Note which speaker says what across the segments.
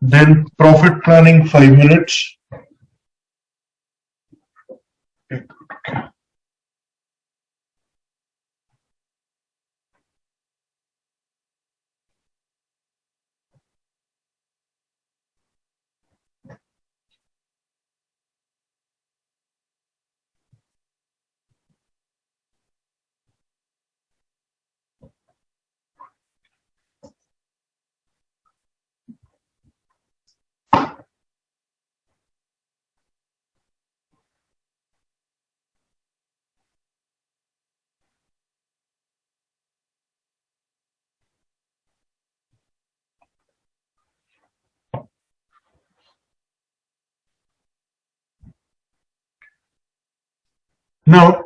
Speaker 1: Then profit planning 5 minutes. Okay. Now,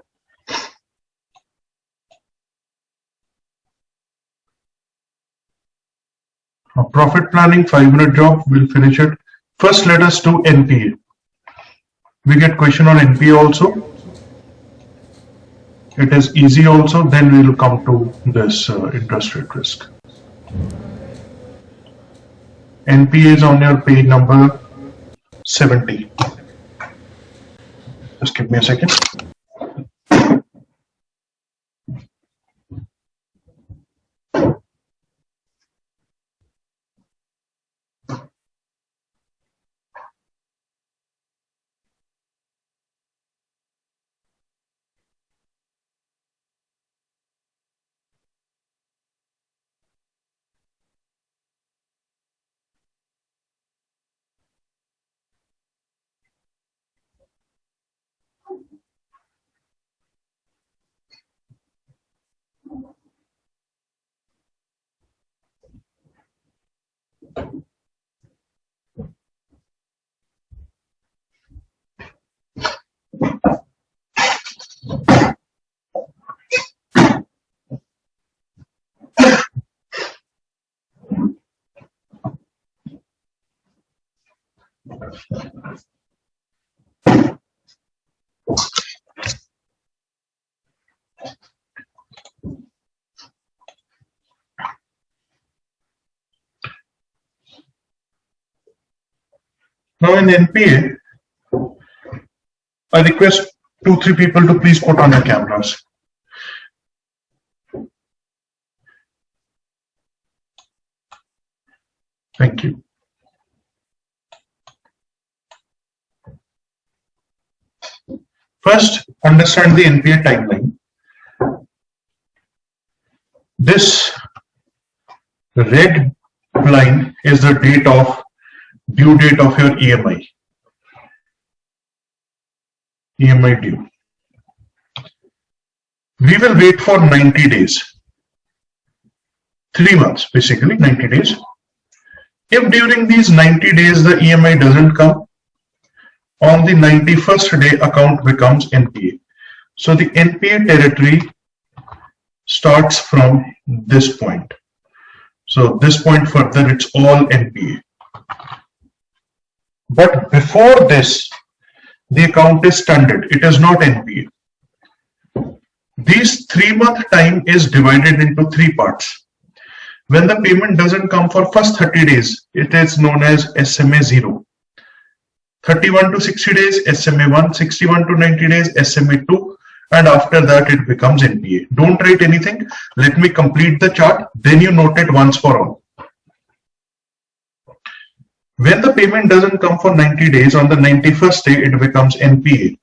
Speaker 1: a profit planning 5-minute job, we'll finish it. First, let us do NPA. We get question on NPA also. It is easy also. Then we will come to this interest rate risk. NPA is on your page number 70. Just give me a second. Now in NPA, I request 2-3 people to please put on your cameras. Thank you. First, understand the NPA timeline. This red line is the due date of your EMI due. We will wait for 90 days. 3 months, basically 90 days. If during these 90 days the EMI doesn't come, on the 91st day account becomes NPA. So the NPA territory starts from this point. So this point further, it's all NPA. But before this, the account is standard. It is not NPA. This 3-month time is divided into 3 parts. When the payment doesn't come for first 30 days, it is known as SMA 0. 31 to 60 days, SMA 1, 61 to 90 days, SMA 2, and after that it becomes NPA. Don't write anything. Let me complete the chart, then you note it once for all. When the payment doesn't come for 90 days, on the 91st day, it becomes NPA.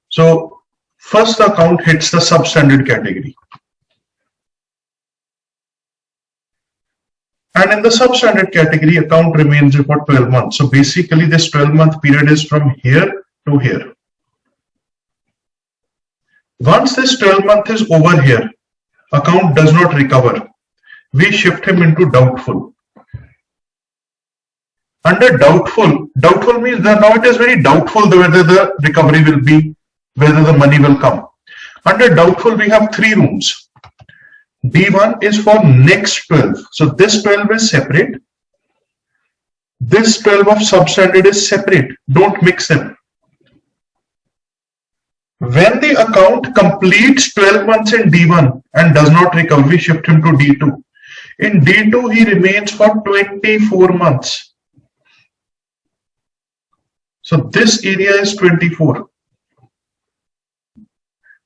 Speaker 1: So first the account hits the substandard category. And in the substandard category, account remains for 12 months. So basically this 12-month period is from here to here. Once this 12-month is over here, account does not recover. We shift him into doubtful. Under doubtful means that now it is very doubtful whether the recovery will be, whether the money will come. Under doubtful, we have 3 rooms. D1 is for next 12. So this 12 is separate. This 12 of substandard is separate. Don't mix them. When the account completes 12 months in D1 and does not recover, we shift him to D2. In D2, he remains for 24 months. So this area is 24.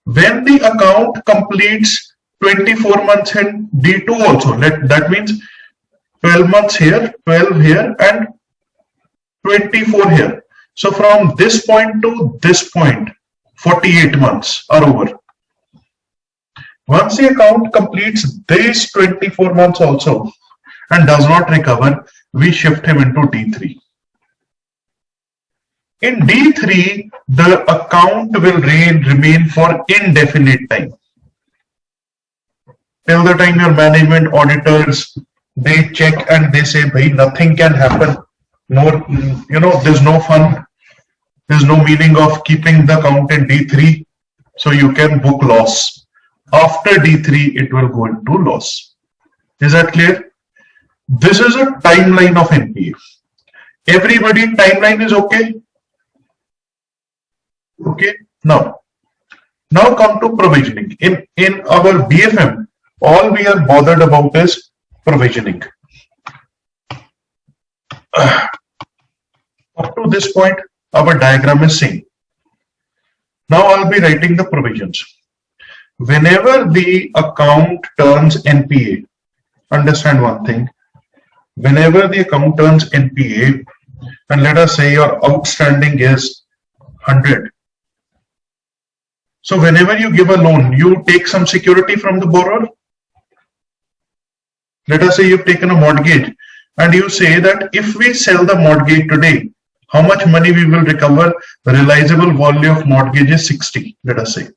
Speaker 1: When the account completes 24 months in D2 also, that means 12 months here, 12 here, and 24 here. So from this point to this point, 48 months are over. Once the account completes these 24 months also and does not recover, we shift him into D3. In D3, the account will remain for indefinite time. Till the time your management auditors, they check and they say, "Bhai, nothing can happen. More, there's no fun. There's no meaning of keeping the account in D3. So you can book loss. After D3, it will go into loss." Is that clear? This is a timeline of NPA. Everybody, timeline is okay? Okay. Now come to provisioning. In our BFM, all we are bothered about is provisioning. Up to this point, our diagram is same. Now I'll be writing the provisions. Whenever the account turns NPA, understand one thing. Whenever the account turns NPA, and let us say your outstanding is 100. So whenever you give a loan, you take some security from the borrower. Let us say you've taken a mortgage and you say that if we sell the mortgage today, how much money we will recover? The realizable value of mortgage is 60, let us say.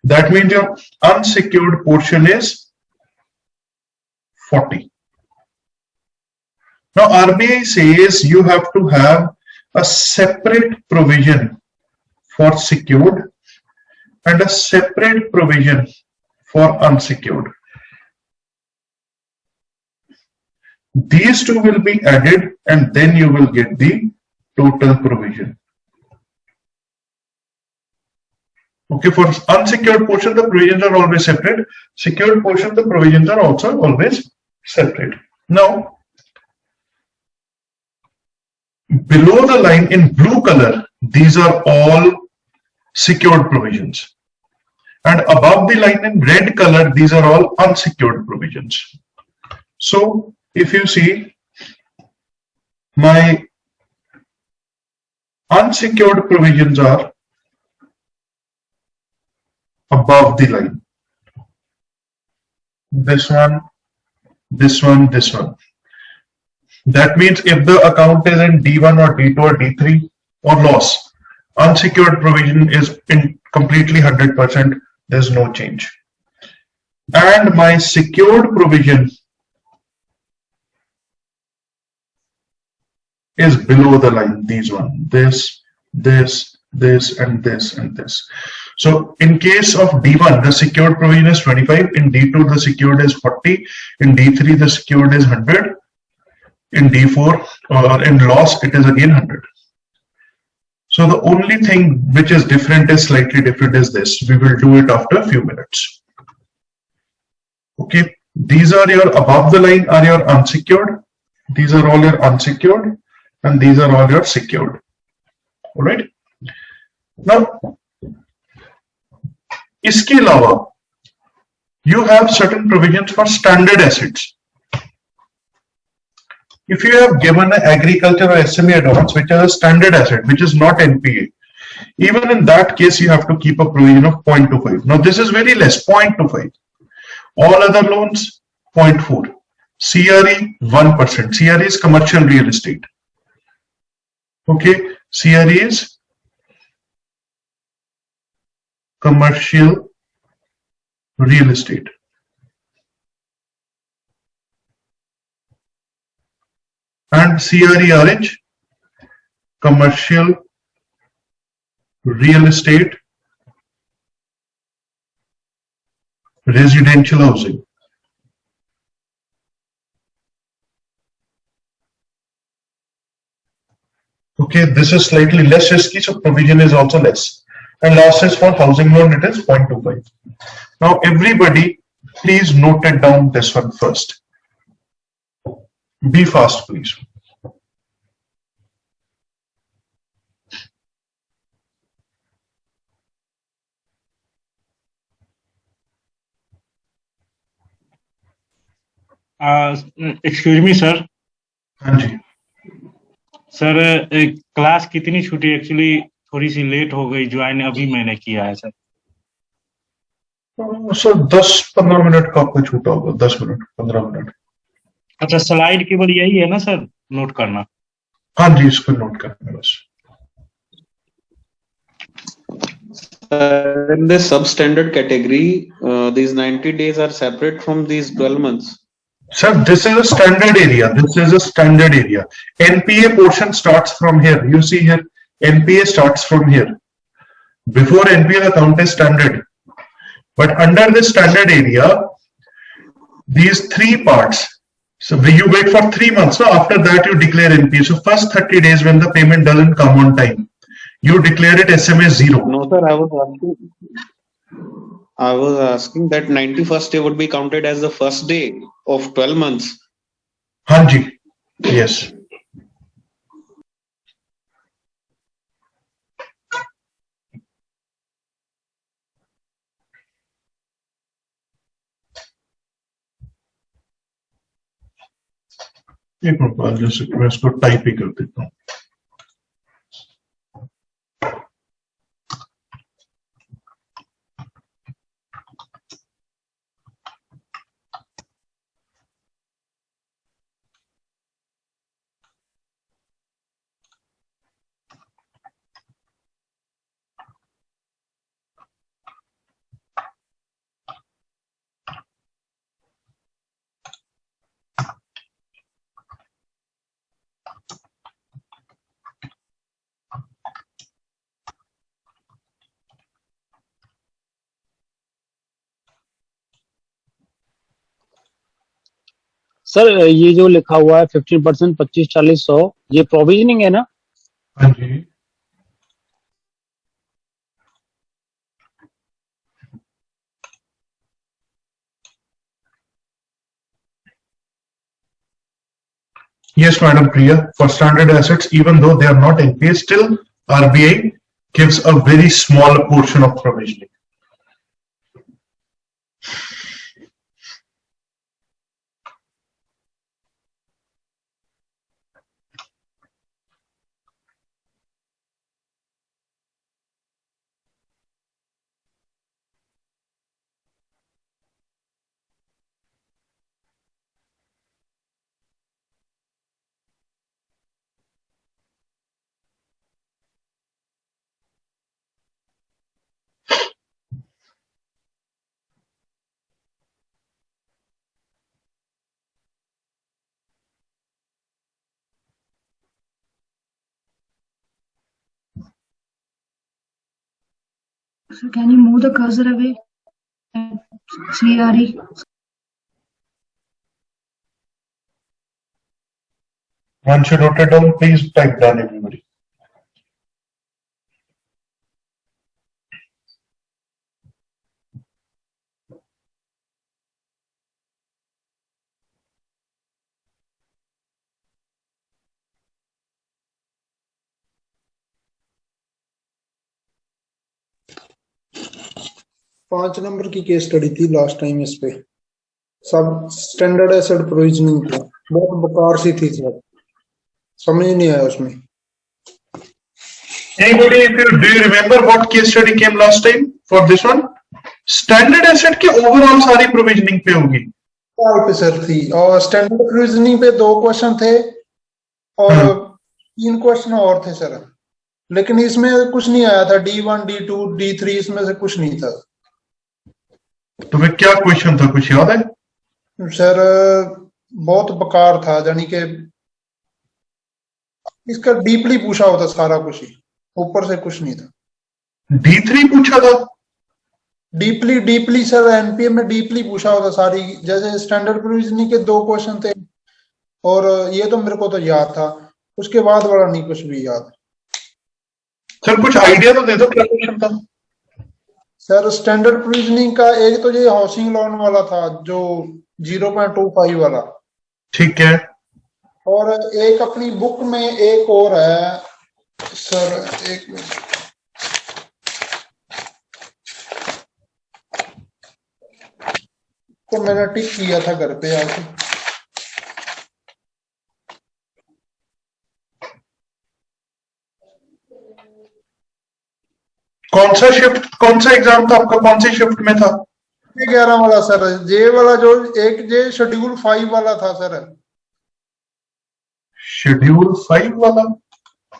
Speaker 1: That means your unsecured portion is 40. Now RBI says you have to have a separate provision for secured and a separate provision for unsecured. These two will be added and then you will get the total provision. Okay, for unsecured portion, the provisions are always separate. Secured portion, the provisions are also always separate. Now, below the line in blue color, these are all secured provisions. And above the line in red color, these are all unsecured provisions. So, if you see, my unsecured provisions are above the line. This one, this one, this one. That means if the account is in D1 or D2 or D3 or loss, unsecured provision is in completely 100%, there's no change. And my secured provision is below the line, these one, this, this, this, and this, and this. So in case of D1, the secured provision is 25, in D2 the secured is 40, in D3 the secured is 100, in D4 or in loss it is again 100. So the only thing which is different is slightly different is this. We will do it after a few minutes. Okay, these are your above the line are your unsecured, these are all your unsecured, and these are all your secured. All right. Now, इसके अलावा you have certain provisions for standard assets. If you have given an agriculture or SME advance, which is a standard asset, which is not NPA, even in that case, you have to keep a provision of 0.25. Now, this is very less, 0.25. All other loans, 0.4. CRE, 1%. CRE is commercial real estate. Okay, CRE is commercial real estate. And CRE commercial real estate residential housing. Okay, this is slightly less risky, so provision is also less. And last is for housing loan, it is 0.25. Now everybody, please note it down this one first. Be fast, please.
Speaker 2: Excuse me sir.
Speaker 1: हाँ जी
Speaker 2: sir class कितनी छूटी? Actually थोड़ी सी late हो गई, join अभी मैंने किया है सर।
Speaker 1: सर 10-15 मिनट का आपको छूटा होगा, 10 मिनट 15 मिनट।
Speaker 2: अच्छा, स्लाइड केवल यही है ना सर, नोट करना?
Speaker 1: हाँ जी, इसको नोट करना है बस।
Speaker 3: In this substandard category, these 90 days are separate from these 12 months.
Speaker 1: Sir, this is a standard area. This is a standard area. NPA portion starts from here. You see here, NPA starts from here. Before NPA, the count is standard. But under this standard area, these three parts. So you wait for 3 months. So after that, you declare NPA. So first 30 days when the payment doesn't come on time, you declare it SMA 0.
Speaker 3: No, sir, I was asking that 91st day would be counted as the first day of 12 months.
Speaker 1: Hanji. Yes. एक minute, जैसे मैं इसको type ही कर देता हूँ।
Speaker 4: Sir ये जो लिखा हुआ है 15%, 25, 40, 100, ये प्रोविजनिंग है ना?
Speaker 1: हाँ जी। Yes, Madam Priya. For standard assets, even though they are not NPA, still RBI gives a very small portion of provisioning.
Speaker 5: So can you move the cursor away? CRE.
Speaker 1: Once you note it down, please type down everybody.
Speaker 6: पांच number की case study थी last time, इस पे सब standard asset provisioning पे बहुत बेकार सी थी सर, समझ नहीं आया उसमें।
Speaker 1: Anybody, do you remember what case study came last time for this one? Standard asset के overall सारी provisioning पे होगी।
Speaker 6: पे सर थी, और स्टैंडर्ड प्रोविजनिंग पे 2 क्वेश्चन थे और 3 क्वेश्चन और थे सर, लेकिन इसमें कुछ नहीं आया था। D1, D2, D3 इसमें से कुछ नहीं था।
Speaker 1: तुम्हें क्या क्वेश्चन था, कुछ याद है?
Speaker 6: सर बहुत बेकार था, यानी कि इसका डीपली पूछा होता सारा कुछ ही, ऊपर से कुछ नहीं था।
Speaker 1: D3 पूछा था?
Speaker 6: डीपली सर, एनपीए में डीपली पूछा होता सारी, जैसे स्टैंडर्ड प्रोविजनिंग के 2 क्वेश्चन थे और ये तो मेरे को तो याद था, उसके बाद वाला नहीं कुछ भी याद।
Speaker 1: सर कुछ आइडिया तो दे दो, क्या क्वेश्चन था?
Speaker 6: सर स्टैंडर्ड प्रोविजनिंग का एक तो ये हाउसिंग लोन वाला था जो 0.25 वाला,
Speaker 1: ठीक है,
Speaker 6: और एक अपनी बुक में एक और है सर, एक मिनट, तो मैंने टिक किया था घर पे आके।
Speaker 1: कौन सा एग्जाम था आपका, कौन सी शिफ्ट में था?
Speaker 6: 11 वाला सर, जे वाला जो एक जे शेड्यूल 5 वाला था सर।
Speaker 1: शेड्यूल 5 वाला?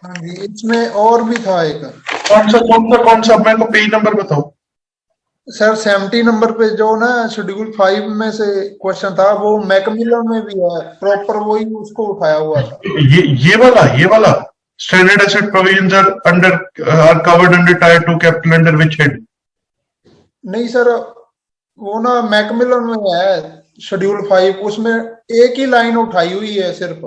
Speaker 6: हाँ जी, इसमें और भी था एक।
Speaker 1: कौन सा मेरे को पेज नंबर बताओ
Speaker 6: सर 70 नंबर पे जो ना शेड्यूल 5 में से क्वेश्चन था, वो मैकमिलन में भी है प्रॉपर, वही उसको उठाया हुआ था।
Speaker 1: ये वाला standard asset provisions are covered under tier 2 capital under which head?
Speaker 6: नहीं सर, वो ना मैकमिलन में है शेड्यूल 5, उसमें एक ही लाइन उठाई हुई है सिर्फ।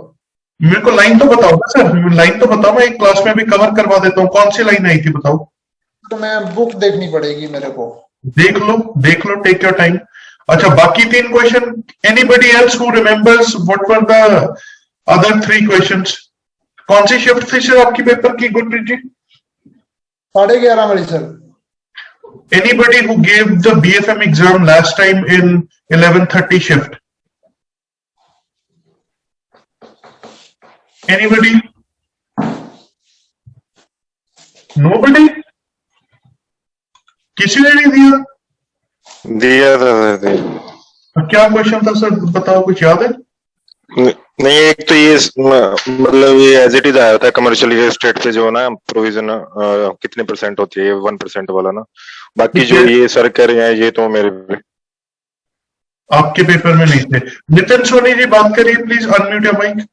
Speaker 1: मेरे को लाइन तो बताओ ना सर, लाइन तो बताओ, मैं एक क्लास में भी कवर करवा देता हूँ। कौन सी लाइन आई थी बताओ?
Speaker 6: तो मैं बुक देखनी पड़ेगी मेरे को।
Speaker 1: देख लो, टेक योर टाइम। अच्छा, बाकी 3 question, anybody else who remembers what were the other 3 questions? कौन सी शिफ्ट थी सर आपकी पेपर की गुरप्रीत जी?
Speaker 6: 11:30 वाली sir.
Speaker 1: Anybody who gave the BFM exam last time in 11:30 shift? Anybody? Nobody? किसी ने नहीं दिया?
Speaker 7: दिया था सर।
Speaker 1: क्या क्वेश्चन था सर, बताओ, कुछ याद है?
Speaker 7: नहीं, एक तो ये मतलब ये एज इट इज आया था कमर्शियल रियल एस्टेट पे जो ना प्रोविजन कितने % होती है, ये 1% वाला ना। बाकी जो ये सर कह रहे हैं ये तो मेरे
Speaker 1: आपके पेपर में नहीं थे। नितिन सोनी जी बात करिए please, unmute your mic.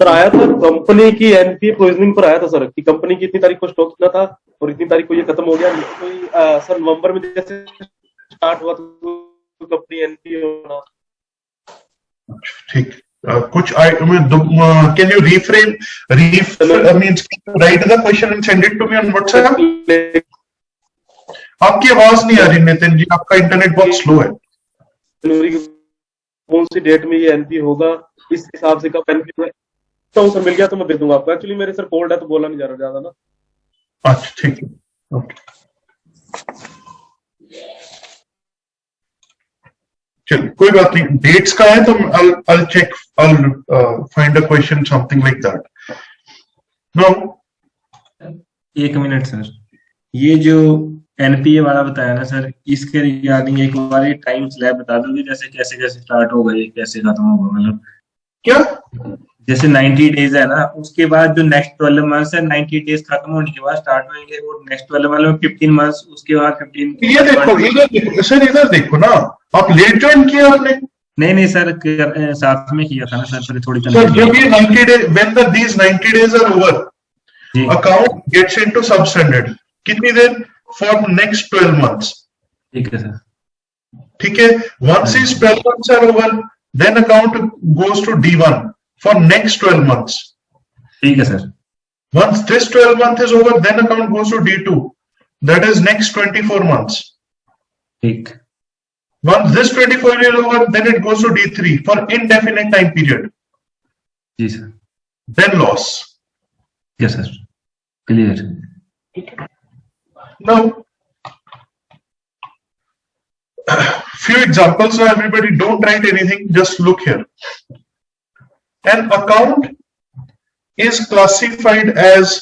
Speaker 8: Sir आया था कंपनी की एनपीए प्रोविजनिंग पर आया था सर, कि कंपनी की इतनी तारीख को स्टॉक कितना था और इतनी तारीख को ये खत्म हो गया। कोई सर नवंबर में जैसे स्टार्ट हुआ तो कंपनी एनपीए होना।
Speaker 1: ठीक, कुछ can you reframe means write the question and send it to me on WhatsApp? आपकी आवाज नहीं आ रही नितिन जी, आपका इंटरनेट बहुत स्लो है।
Speaker 8: जनवरी की कौन सी डेट में ये एनपीए होगा, इस हिसाब से कब एनपीए तो सर मिल गया तो मैं भेज दूंगा आपको। एक्चुअली मेरे सर कोल्ड है तो बोला नहीं जा रहा ज्यादा ना।
Speaker 1: अच्छा ठीक है, ओके चलिए, कोई बात नहीं। डेट्स का है तो I'll check, I'll find a question something like that. No,
Speaker 9: 1 minute sir, ये जो एनपीए वाला बताया ना सर, इसके रिगार्डिंग एक बार टाइम स्लैब बता दोगे, जैसे कैसे कैसे स्टार्ट होगा, ये कैसे खत्म होगा? मतलब
Speaker 1: क्या
Speaker 9: जैसे 90 डेज है ना, उसके बाद जो नेक्स्ट 12 मंथ्स है, 90 डेज खत्म होने के बाद स्टार्ट होंगे, और नेक्स्ट 12 मंथ में 15 मंथ्स, उसके बाद 15।
Speaker 1: ये देखो, इधर देखो सर, इधर देखो ना, आप लेट ज्वाइन किया आपने?
Speaker 9: नहीं सर, साथ में किया था ना सर, थोड़ी
Speaker 1: सर जब ये 90 days, when these 90 days are over, account gets into substandard. कितनी देर? For next 12 months.
Speaker 9: ठीक है सर।
Speaker 1: ठीक है, once these 12 months are over, then account goes to D1 for next 12 months.
Speaker 9: ठीक है sir.
Speaker 1: Once this 12 month is over, then account goes to D2. That is next 24 months.
Speaker 9: ठीक।
Speaker 1: Once this 24 is over, then it goes to D3 for indefinite time period.
Speaker 9: जी sir.
Speaker 1: Then loss.
Speaker 9: Yes sir. Clear.
Speaker 1: Now, few examples. Now everybody don't write anything, just look here. An account is classified as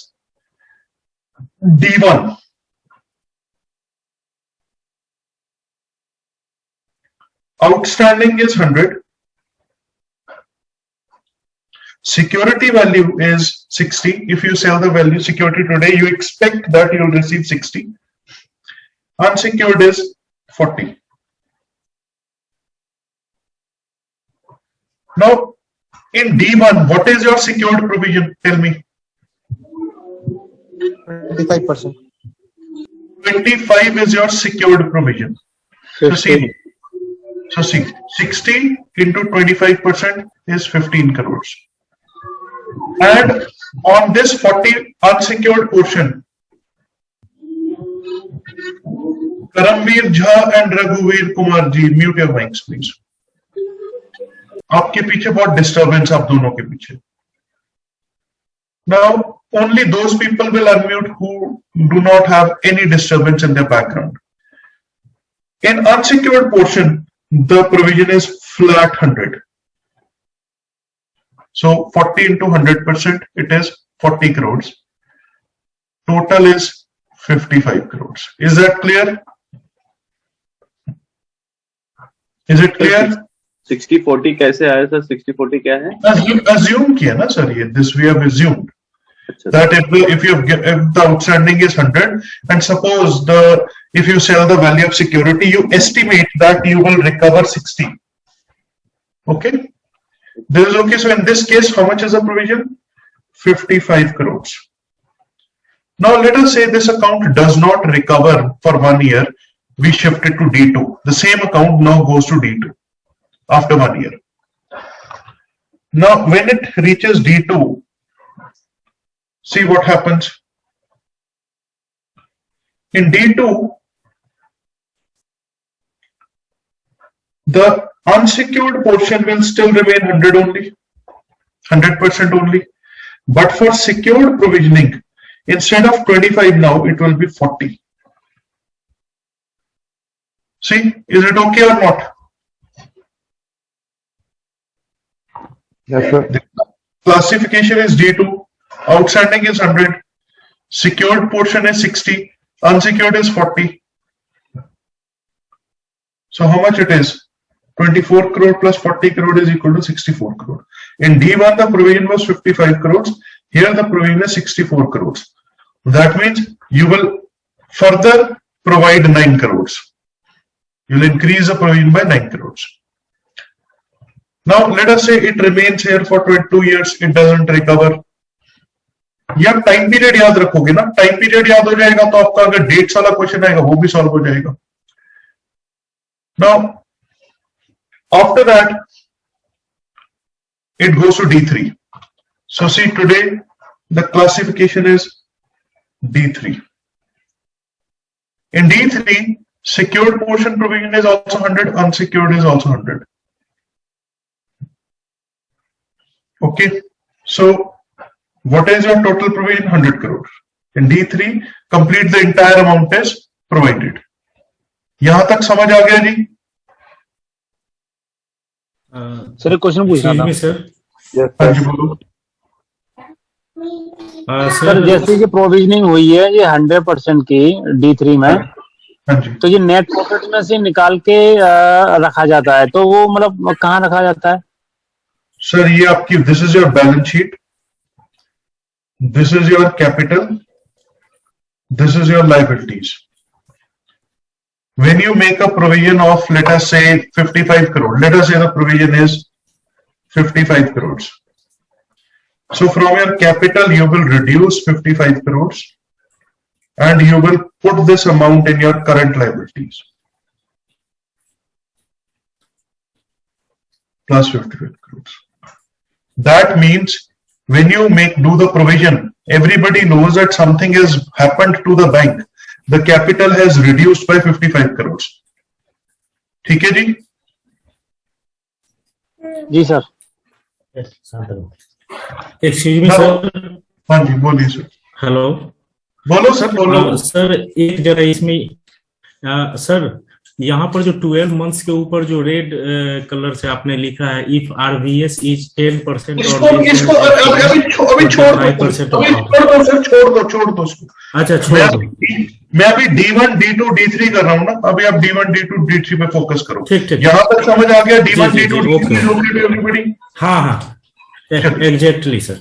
Speaker 1: D1. Outstanding is 100. Security value is 60. If you sell the value security today, you expect that you'll receive 60. Unsecured is 40. Now, in D1, what is your secured provision? Tell me.
Speaker 6: 25%.
Speaker 1: 25 is your secured provision. So see, 60 into 25% is 15 crores. And on this 40 unsecured portion, Karamveer Jha and Raghuveer Kumar ji, mute your mics please. आपके पीछे बहुत disturbance, आप दोनों के पीछे. Now only those people will unmute who do not have any disturbance in their background. In unsecured portion, the provision is flat 100. So 40 into 100%, it is 40 crores. Total is 55 crores. Is that clear? Is it clear?
Speaker 10: 60-40 कैसे आया sir? 60-40 क्या है?
Speaker 1: Assume किया ना sir ये. This we have assumed that if the outstanding is 100 and suppose if you sell the value of security, you estimate that you will recover 60. Okay. This is okay. So in this case, how much is the provision? 55 crores. Now let us say this account does not recover for 1 year. We shift it to D2. The same account now goes to D2 after 1 year. Now when it reaches D2, see what happens. In D2, the unsecured portion will still remain 100 only, 100% only. But for secured provisioning, instead of 25 now, it will be 40. See, is it okay or not?
Speaker 11: Yes, sir.
Speaker 1: The classification is D2, outstanding is 100, secured portion is 60, unsecured is 40. So how much it is? 24 crore plus 40 crore is equal to 64 crore. In D1, the provision was 55 crores. Here the provision is 64 crores. That means you will further provide 9 crores. You will increase the provision by 9 crores. Now let us say it remains here for 22 years. It doesn't recover. या time period याद रखोगे ना, time period याद हो जाएगा तो आपका अगर डेट्स वाला क्वेश्चन आएगा वो भी सॉल्व हो जाएगा. Now after that it goes to D3. So see, today the classification is D3. In D3, secured portion provision is also 100, unsecured is also 100. Okay, so what is your total provision? 100 crore. In D3, complete the entire amount is provided. यहां तक समझ आ गया जी?
Speaker 4: Sir एक question पूछना था
Speaker 11: Yes,
Speaker 1: हाँ
Speaker 11: sir.
Speaker 1: जी बोलो.
Speaker 4: Sir जैसे कि प्रोविजनिंग हुई है ये 100% की D3 में,
Speaker 1: हाँ जी.
Speaker 4: तो ये नेट प्रॉफिट में से निकाल के रखा जाता है, तो वो मतलब कहाँ रखा जाता है?
Speaker 1: सर ये आपकी, this is your balance sheet, this is your capital, this is your liabilities. When you make a provision of, let us say 55 crore, let us say the provision is 55 crores. So from your capital you will reduce 55 crores and you will put this amount in your current liabilities plus 55 crores. That means when you do the provision, everybody knows that something has happened to the bank. The capital has reduced by 55 crores. ठीक है जी?
Speaker 4: जी sir.
Speaker 2: Excuse me sir.
Speaker 1: हाँ जी बोलिए sir.
Speaker 2: Hello.
Speaker 1: बोलो sir, बोलो.
Speaker 2: Sir एक जगह इसमें sir यहाँ पर जो 12 मंथ्स के ऊपर जो रेड कलर से आपने लिखा है, इफ RVS इज 10%
Speaker 1: इसको अभी छोड़ दो सर, छोड़ दो उसको. अच्छा छोड़ दो. मैं अभी D1, D2, D3 कर रहा हूँ ना, अभी आप D1, D2, D3 पे फोकस करो. ठीक. यहाँ तक समझ आ गया? D1, D2, D3 everybody. हाँ
Speaker 2: exactly sir.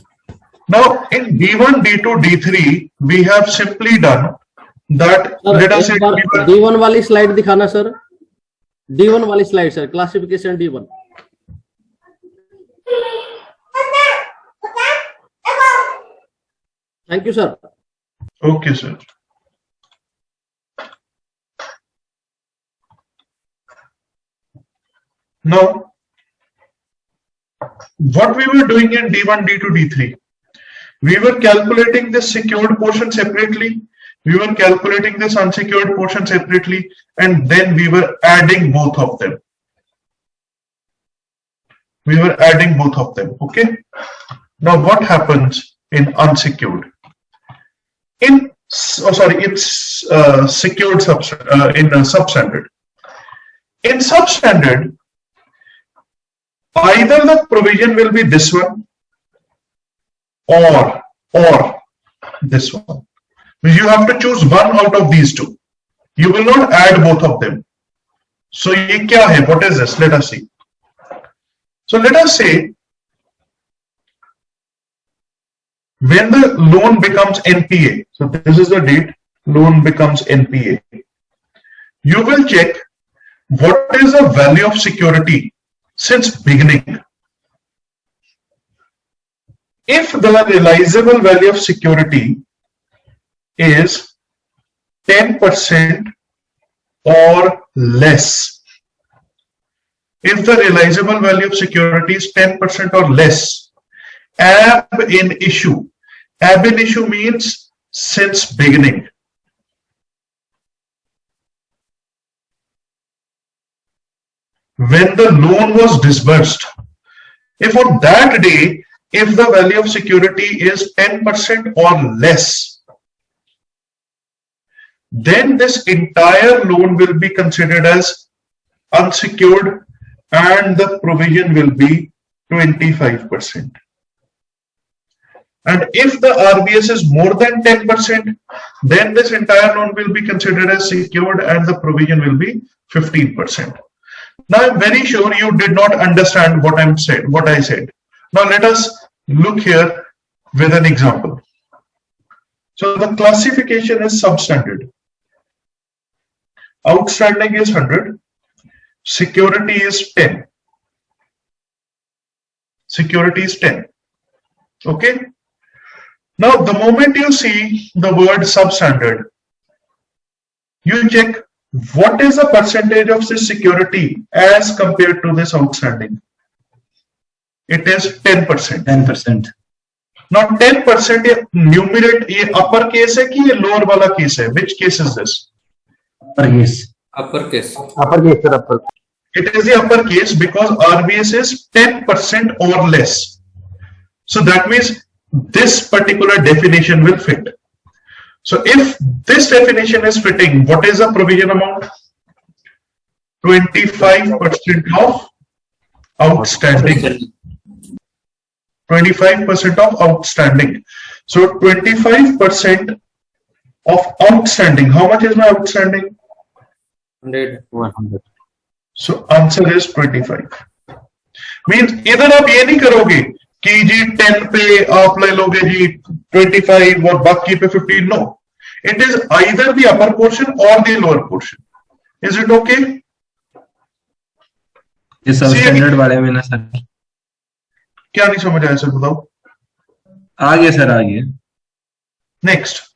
Speaker 1: Now in D1, D2, D3 we have simply done that. Let us say
Speaker 12: D1 वाली स्लाइड दिखाना सर. D1 वाली slide sir, classification D1. Thank you sir.
Speaker 1: Okay sir. Now what we were doing in D1, D2, D3, we were calculating the secured portion separately. We were calculating this unsecured portion separately, and then we were adding both of them. Okay. Now what happens in unsecured? In secured substandard. In substandard, either the provision will be this one or this one. You have to choose one out of these two. You will not add both of them. So ye kya hai? What is this? Let us see. So let us say when the loan becomes NPA. So this is the date loan becomes NPA. You will check what is the value of security since beginning. If the realizable value of security is 10% or less, if the realizable value of security is 10% or less, ab in issue. Ab in issue means since beginning. When the loan was disbursed, if on that day, if the value of security is 10% or less, then this entire loan will be considered as unsecured and the provision will be 25%. And if the RBS is more than 10%, then this entire loan will be considered as secured and the provision will be 15%. Now I'm very sure you did not understand what I said. Now let us look here with an example. So the classification is substandard. Outstanding is 100. Security is 10. Security is 10. Okay. Now the moment you see the word substandard, you check what is the percentage of this security as compared to this outstanding. It is 10%.
Speaker 9: 10%.
Speaker 1: Now 10% ये numerator ये upper case है कि ये lower वाला case है? Which case is this?
Speaker 9: Upper case.
Speaker 10: Upper case.
Speaker 11: Upper case, sir, upper.
Speaker 1: It is the upper case because RBS is 10% or less. So that means this particular definition will fit. So if this definition is fitting, what is the provision amount? 25% of outstanding. 25% of outstanding. So 25% of outstanding. How much is my outstanding?
Speaker 10: 100.
Speaker 1: So answer is 25. Means इधर आप ये नहीं करोगे कि जी 10 पे आप ले लोगे जी 25 और बाकी पे 15. No, it is either the upper portion or the lower portion. Is it okay?
Speaker 9: ये सबस्टैंडर्ड वाले में ना सर
Speaker 1: क्या नहीं समझ आया सर, बताओ.
Speaker 9: आगे सर आगे.
Speaker 1: Next,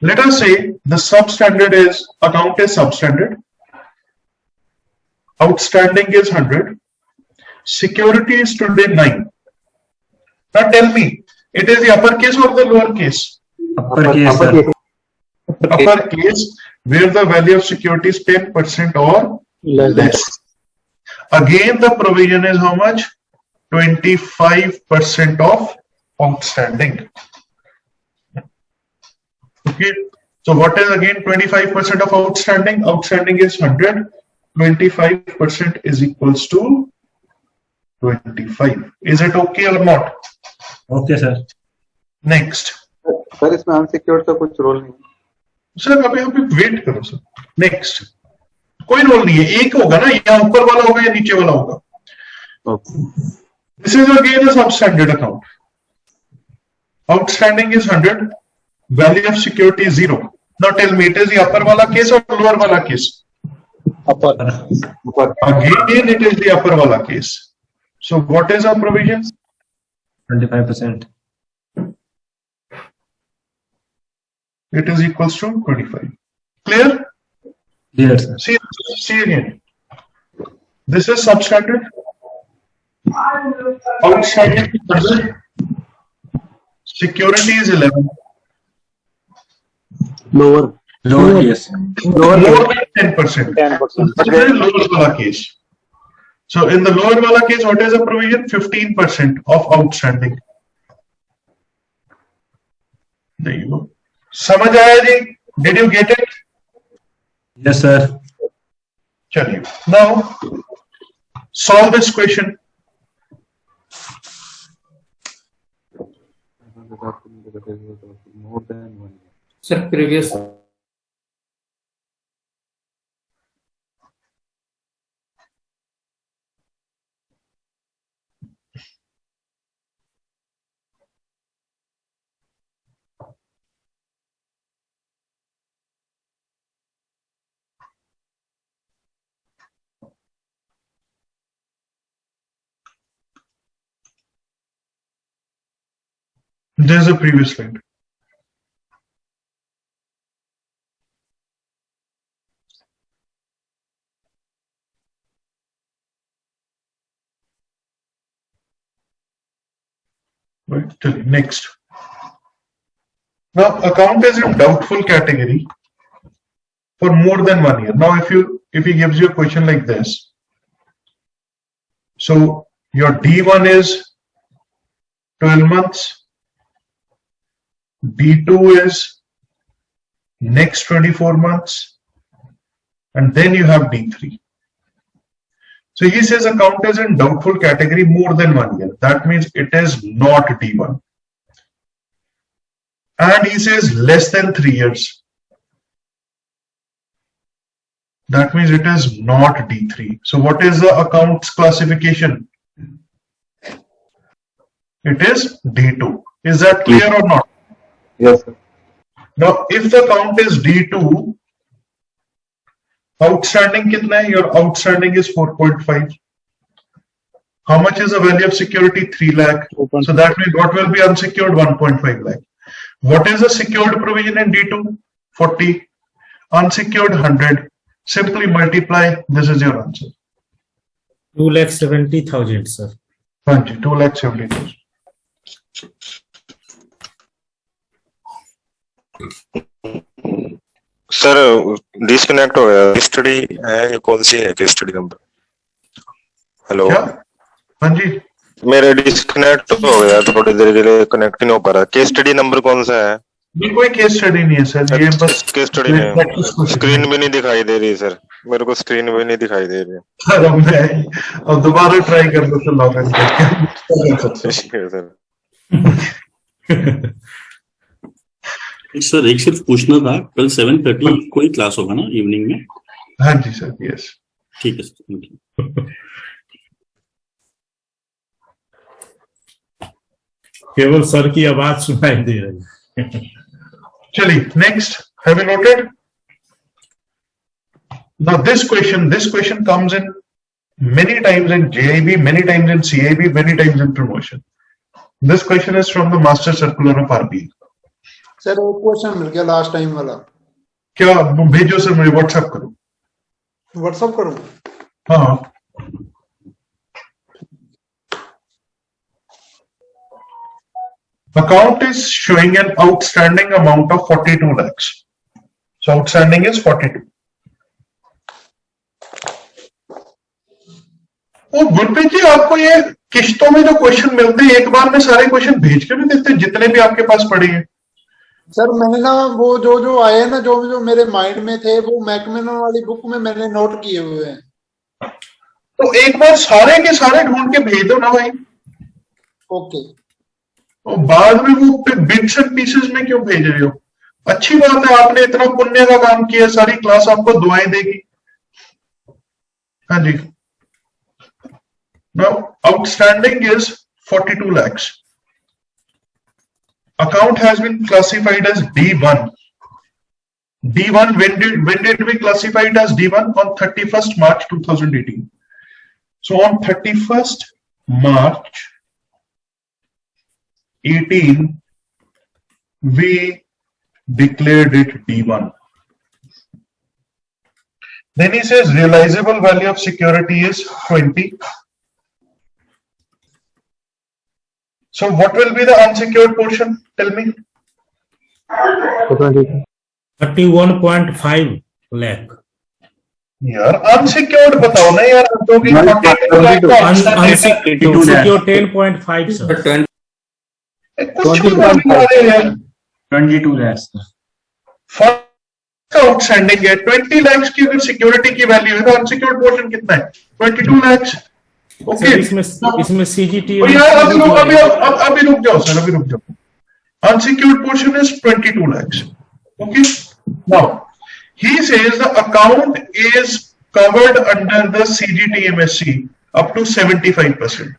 Speaker 1: let us say the substandard is account is substandard. Outstanding is 100. Security is today 9. Now tell me, it is the upper case or the lower case?
Speaker 9: Upper case, sir.
Speaker 1: Upper case where the value of security is 10% or less. Again, the provision is how much? 25% of outstanding. Okay. So what is again 25% of outstanding? Outstanding is 100. 25% is equals to 25. Is it okay or not?
Speaker 9: Okay, sir.
Speaker 1: Next.
Speaker 10: Sir इसमें unsecured का कुछ role नहीं.
Speaker 1: Sir अभी आप wait करो sir. Next. कोई role नहीं है, एक होगा ना, या ऊपर वाला होगा या नीचे वाला होगा. This is again a substandard account. Outstanding is 100. Value of security is 0. Now tell me, it is the upper wala case or lower wala case?
Speaker 4: Upper.
Speaker 1: Again, it is the upper wala case. So what is our provision?
Speaker 9: 25%.
Speaker 1: It is equals to 25. Clear?
Speaker 9: Yes, sir.
Speaker 1: See again. This is substandard. Outstanding is 100. Security is 11.
Speaker 12: Lower.
Speaker 9: Lower case.
Speaker 1: More than 10%.
Speaker 4: 10%.
Speaker 1: This is lower wala case. So in the lower wala case, what is the provision? 15% of outstanding. There you go. समझ आया जी? Did you get it?
Speaker 9: Yes, sir.
Speaker 1: चलिए. Now solve this question.
Speaker 10: More than 1 year.
Speaker 12: Sir, previous.
Speaker 1: There's a previous slide. Right, next. Now, account is in doubtful category for more than 1 year. Now, if he gives you a question like this, so your D1 is 12 months, D2 is next 24 months, and then you have D3. So he says account is in doubtful category more than 1 year. That means it is not D1. And he says less than 3 years. That means it is not D3. So what is the account's classification? It is D2. Is that clear or not?
Speaker 11: Yes, sir.
Speaker 1: Now, if the account is D2, outstanding kitna hai? Your outstanding is 4.5. How much is the value of security? 3 lakh. So that means what will be unsecured? 1.5 lakh. What is the secured provision in D2? 40. Unsecured 100. Simply multiply. This is your answer.
Speaker 2: 2,70,000, sir.
Speaker 1: 2,70,000.
Speaker 7: Sir disconnect हो गया। Case study है, ये कौन सी है case study number? Hello,
Speaker 1: हाँ जी,
Speaker 7: मेरे disconnect हो गया थोड़ी देर के लिए, कनेक्ट नहीं हो पा रहा। केस स्टडी नंबर कौन सा है?
Speaker 1: ये कोई केस स्टडी नहीं है सर, ये बस
Speaker 7: केस स्टडी है। स्क्रीन भी नहीं दिखाई दे रही सर, मेरे को स्क्रीन भी नहीं दिखाई दे रही।
Speaker 1: सर अब दोबारा ट्राई कर लो तो लॉग इन करके
Speaker 7: सर।
Speaker 13: सर एक सिर्फ पूछना था, कल 7:30 कोई क्लास होगा ना इवनिंग में?
Speaker 1: हाँ जी सर, यस
Speaker 13: ठीक है सर।
Speaker 2: केवल सर की आवाज सुनाई दे रही है।
Speaker 1: चलिए next, have you noted? Now this question comes in many times in JIB, many times in CAIB, many times in promotion. This question is from the Master Circular of RBI.
Speaker 6: Sir एक question मिल गया last time वाला।
Speaker 1: क्या भेजो sir, मुझे WhatsApp करो।
Speaker 6: WhatsApp करूं?
Speaker 1: हाँ, account is showing an outstanding amount of 42 lakhs. So outstanding is 42. और गुरप्रीत जी, आपको ये किश्तों में जो क्वेश्चन मिलते हैं, एक बार में सारे क्वेश्चन भेज के भी देते हैं जितने भी आपके पास पड़े हैं?
Speaker 6: सर मैंने ना वो जो आए ना, जो मेरे माइंड में थे, वो मैकमिलन वाली बुक में मैंने नोट किए हुए हैं।
Speaker 1: तो एक बार सारे के सारे ढूंढ के भेज दो ना भाई।
Speaker 6: ओके।
Speaker 1: और बाद में वो बिट्स एंड पीसेस में क्यों भेज रहे हो? अच्छी बात है, आपने इतना पुण्य का काम किया, सारी क्लास आपको दुआएं देगी। हाँ जी। Now outstanding is 42 lakhs. Account has been classified as D1. D1, when did we classify it as D1? On 31st March 2018. So on 31st March 18, we declared it D1. Then he says realizable value of security is 20. So what will be the unsecured portion? Tell me.
Speaker 2: 31.5 lakh.
Speaker 1: यार unsecured बताओ ना यार, तो कि
Speaker 2: unsecured 10.5 sir.
Speaker 9: 22 lakhs
Speaker 1: outstanding है। 20 लाख की अगर security की वैल्यू है तो अनसिक्योर्ड पोर्शन कितना है? 22 लाख। ओके,
Speaker 2: इसमें CGT
Speaker 1: यार अभी रुक जाओ सर, अभी रुक जाओ। Unsecured portion is 22 lakhs. Okay. Now, he says the account is covered under the CGTMSE up to 75%.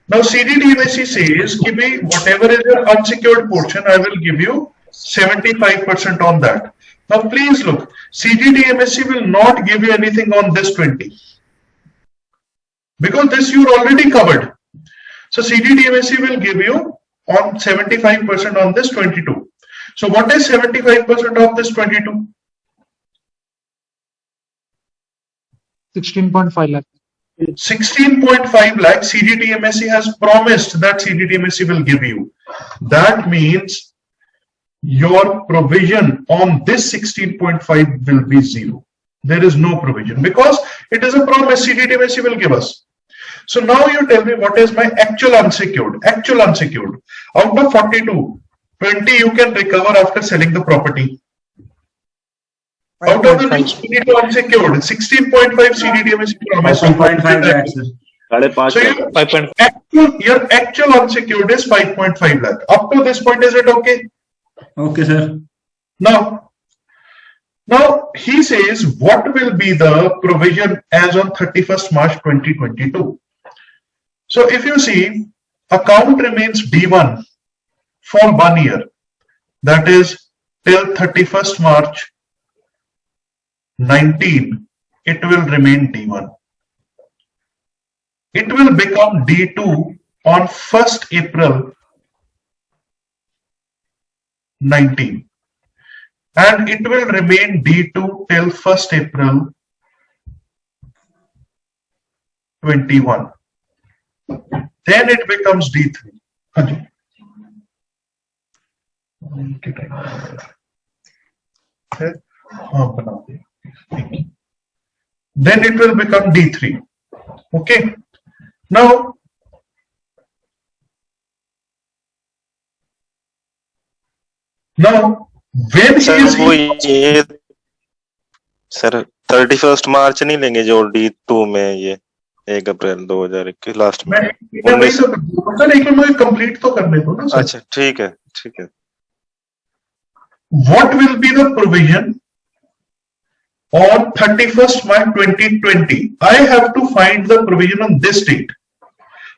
Speaker 1: Now, CGTMSE says, whatever is your unsecured portion, I will give you 75% on that. Now, please look, CGTMSE will not give you anything on this 20 because this you're already covered. So, CGTMSE will give you on 75% on this 22. So, what is 75% of this 22?
Speaker 6: 16.5 lakh.
Speaker 1: 16.5 lakh CGTMSE has promised that CGTMSE will give you. That means your provision on this 16.5 will be zero. There is no provision because it is a promise CGTMSE will give us. So now you tell me what is my actual unsecured. Actual unsecured. Out of 42, 20 you can recover after selling the property. Out of the 22 unsecured, 16.5 CTDI promise.
Speaker 9: 5.5 lakhs, sir.
Speaker 1: So your actual unsecured is 5.5 lakh. Up to this point, is it okay?
Speaker 9: Okay, sir.
Speaker 1: Now he says what will be the provision as on 31st March 2022. So if you see, account remains D1 for 1 year. That is till 31st March 19, it will remain D1. It will become D2 on 1st April 19 and it will remain D2 till 1st April 21. Then it becomes D3. Then it will become D3. Okay. Now, when
Speaker 7: sir वो ये sir 31st मार्च नहीं लेंगे जो D2 में ये 1 अप्रैल 2021 last में
Speaker 1: लेकिन मुझे कंप्लीट तो करने दो ना सर.
Speaker 7: अच्छा ठीक है.
Speaker 1: What will be the provision on 31st March 2020? I have to find the provision on this date.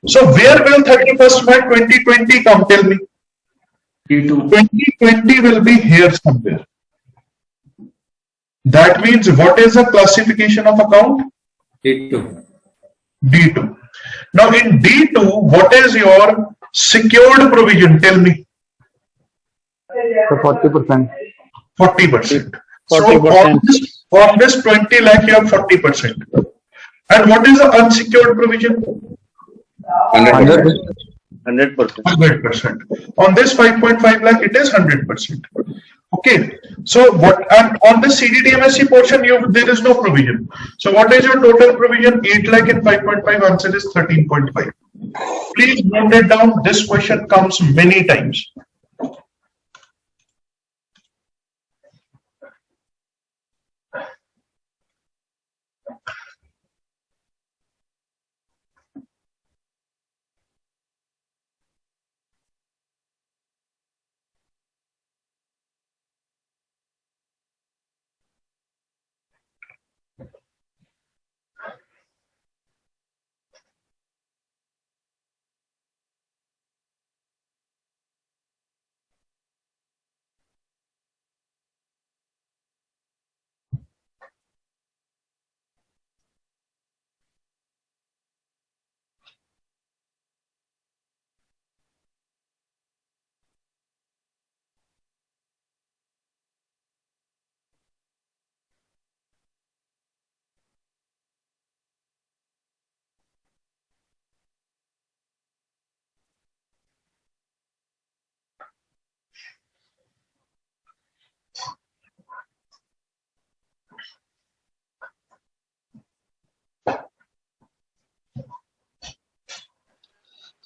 Speaker 1: So where will 31st March 2020 come? Tell me. 2020 will be here somewhere. That means what is the classification of account? D2. Now in D2, what is your secured provision? Tell me.
Speaker 11: So 40%.
Speaker 1: 40%.
Speaker 4: 40%.
Speaker 1: So on this 20 lakh, you have 40%. And what is the unsecured provision?
Speaker 3: 100%.
Speaker 1: 100%. On this 5.5 lakh, it is 100%. Okay. So what? And on the CDTMSC portion, there is no provision. So what is your total provision? 8 lakh and 5.5. Answer is 13.5. Please note it down. This question comes many times.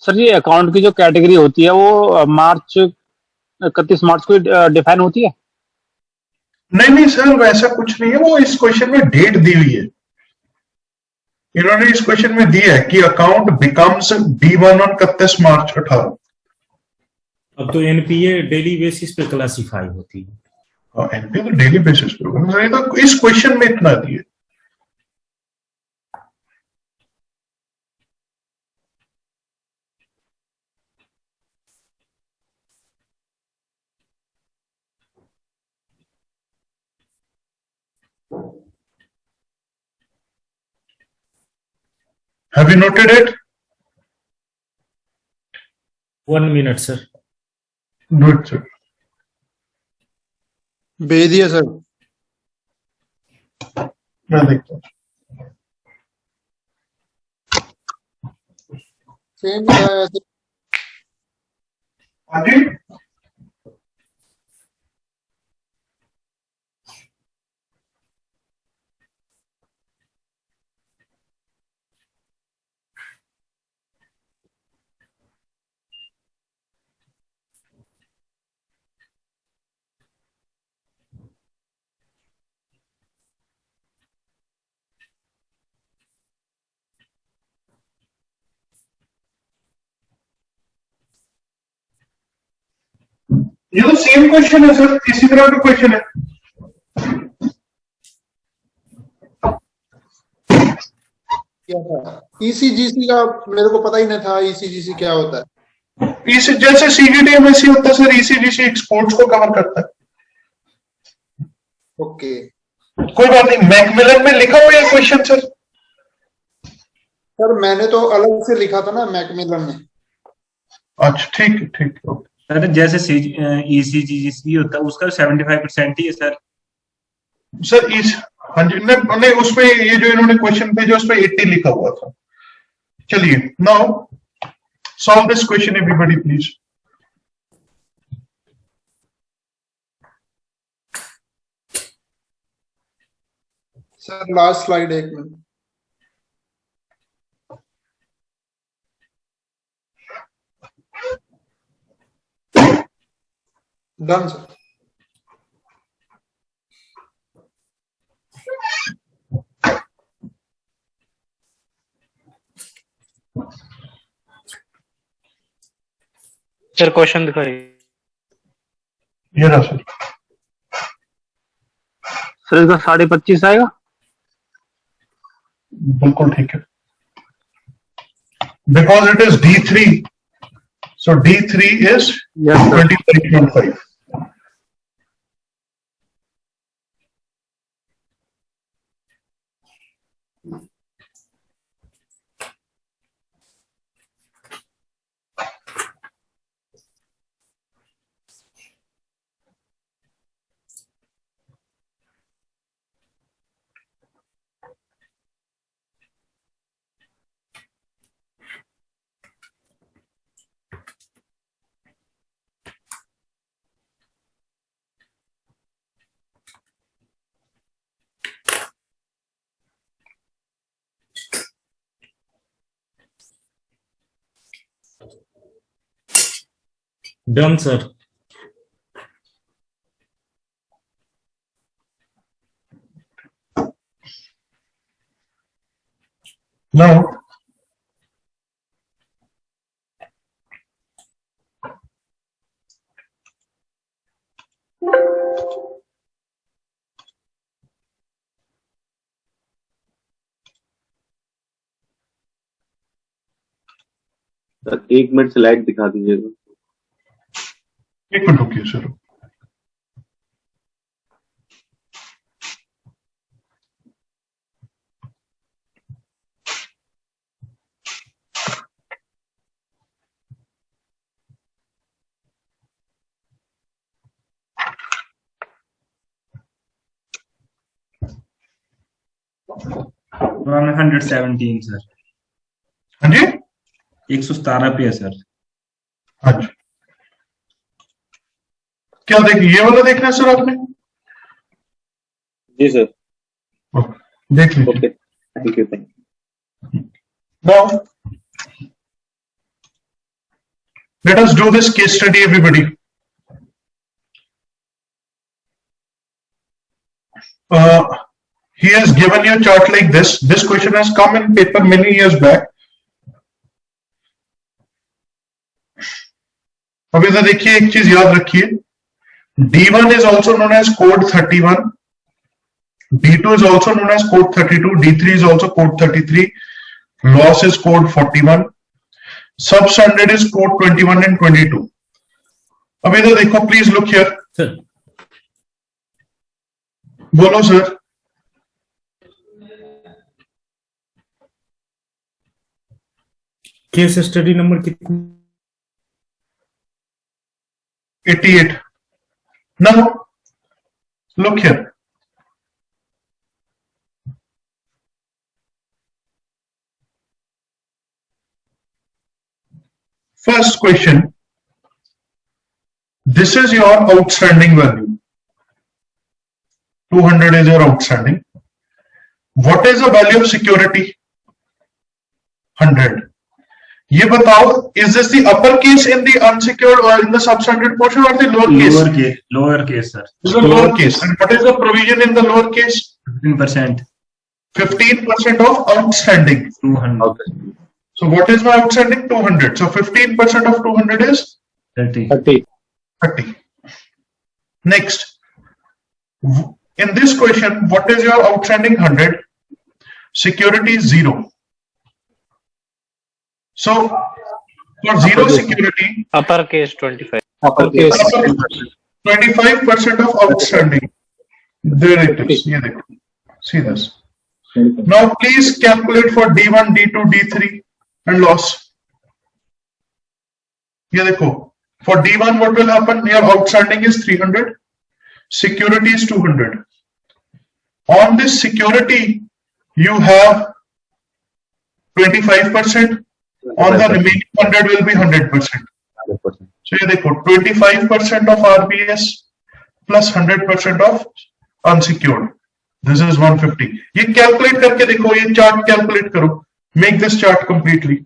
Speaker 4: Sir ये account की जो category होती है वो मार्च 31 मार्च को define होती है?
Speaker 1: नहीं सर, वैसा कुछ नहीं है. वो इस क्वेश्चन में डेट दी हुई है. इन्होंने इस क्वेश्चन में दिया है कि अकाउंट बिकम्स D1 ऑन 31 मार्च 18.
Speaker 2: अब तो एनपीए डेली बेसिस पे क्लासिफाई होती है।
Speaker 1: एनपीए तो डेली बेसिस पे होगा, ये तो इस क्वेश्चन में इतना दिए। Have you noted it?
Speaker 2: 1 minute sir.
Speaker 1: Do it, sir.
Speaker 6: भेज दिया सर।
Speaker 1: मैं देखता हूँ।
Speaker 6: सेम दिखाया ऐसे।
Speaker 1: हाँ जी। ये तो सेम क्वेश्चन है सर, इसी तरह का क्वेश्चन है।
Speaker 6: क्या था ईसीजीसी का? मेरे को पता ही नहीं था ईसीजीसी क्या होता है।
Speaker 1: इस जैसे सीटीडीएमएससी होता है सर, ईसीजीसी एक्सपोर्ट्स को कवर करता है।
Speaker 6: ओके,
Speaker 1: कोई बात नहीं, मैकमिलन में लिखा हुआ है क्वेश्चन सर।
Speaker 6: सर मैंने तो अलग से लिखा था ना मैकमिलन में।
Speaker 1: अच्छा ठीक ठीक।
Speaker 9: सर जैसे ईसीजीसी होता है उसका 75% ही है सर।
Speaker 1: सर इस, हाँ जी, नहीं उसमें ये जो इन्होंने क्वेश्चन भेजा उसमें 80 लिखा हुआ था। चलिए, now solve this question everybody please.
Speaker 6: Sir last slide, एक मिनट। Done sir.
Speaker 14: सर क्वेश्चन दिखाइए।
Speaker 1: ये रहा सर।
Speaker 4: सर इसका 25.5 आएगा।
Speaker 1: बिल्कुल ठीक है, because it is D3, so D3 is 25.5.
Speaker 2: Done sir.
Speaker 1: Now
Speaker 3: sir 1 minute slide दिखा दीजिएगा।
Speaker 1: एक मिनट रुकिए सर।
Speaker 9: One 117 sir.
Speaker 1: हाँ जी,
Speaker 9: 117 पे है सर।
Speaker 1: हाँ जी, क्या देखिए, ये वाला देखना है सर आपने?
Speaker 3: जी सर,
Speaker 1: देख लीजिए।
Speaker 3: Okay, thank you.
Speaker 1: Now let us do this case study everybody. He has given you a chart like this. This question has come in paper many years back. अब इधर देखिए, एक चीज याद रखिए, D1 is also known as code 31, D2 is also known as code 32, D3 is also code 33, loss is code 41, substandard is code 21 and 22. अब इधर देखो, प्लीज लुक हियर।
Speaker 2: सर
Speaker 1: बोलो सर।
Speaker 2: केस स्टडी नंबर कितनी?
Speaker 1: 88. Now look here. First question, this is your outstanding value. 200 is your outstanding. What is the value of security? 100. ये बताओ, is this the upper case in the unsecured or in the substandard portion or the lower case?
Speaker 9: Lower case, sir.
Speaker 1: This is the lower case. And what is the provision in the lower case?
Speaker 9: 15%.
Speaker 1: 15% of outstanding.
Speaker 9: 200.
Speaker 1: So what is my outstanding? 200. So 15% of 200 is
Speaker 9: 30.
Speaker 1: 30. Next, in this question, what is your outstanding? 100. Security is 0. So for 0 security,
Speaker 14: upper case 25.
Speaker 4: Upper case
Speaker 1: 25% of outstanding. There it is. ये देखो. See this. Now please calculate for D1, D2, D3 and loss. ये देखो. For D1, what will happen? Your outstanding is 300. Security is 200. On this security, you have 25%. On the remaining 100 will be 100%. So ये देखो, 25% of RBS plus 100% of unsecured. This is 150. ये calculate करके देखो, ये chart calculate करो. Make this chart completely.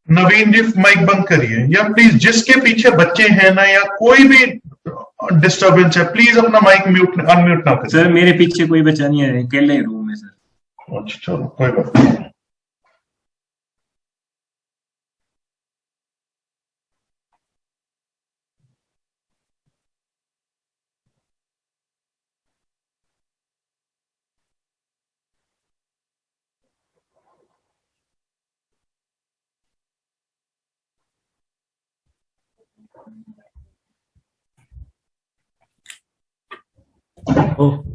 Speaker 1: Naveen ji mic बंद करिए, या प्लीज जिसके पीछे बच्चे हैं ना या कोई भी डिस्टरबेंस है, प्लीज अपना माइक म्यूट अनम्यूट ना करें।
Speaker 9: सर मेरे पीछे कोई बच्चा नहीं है, अकेले रूम में सर।
Speaker 1: अच्छा चलो कोई बात नहीं।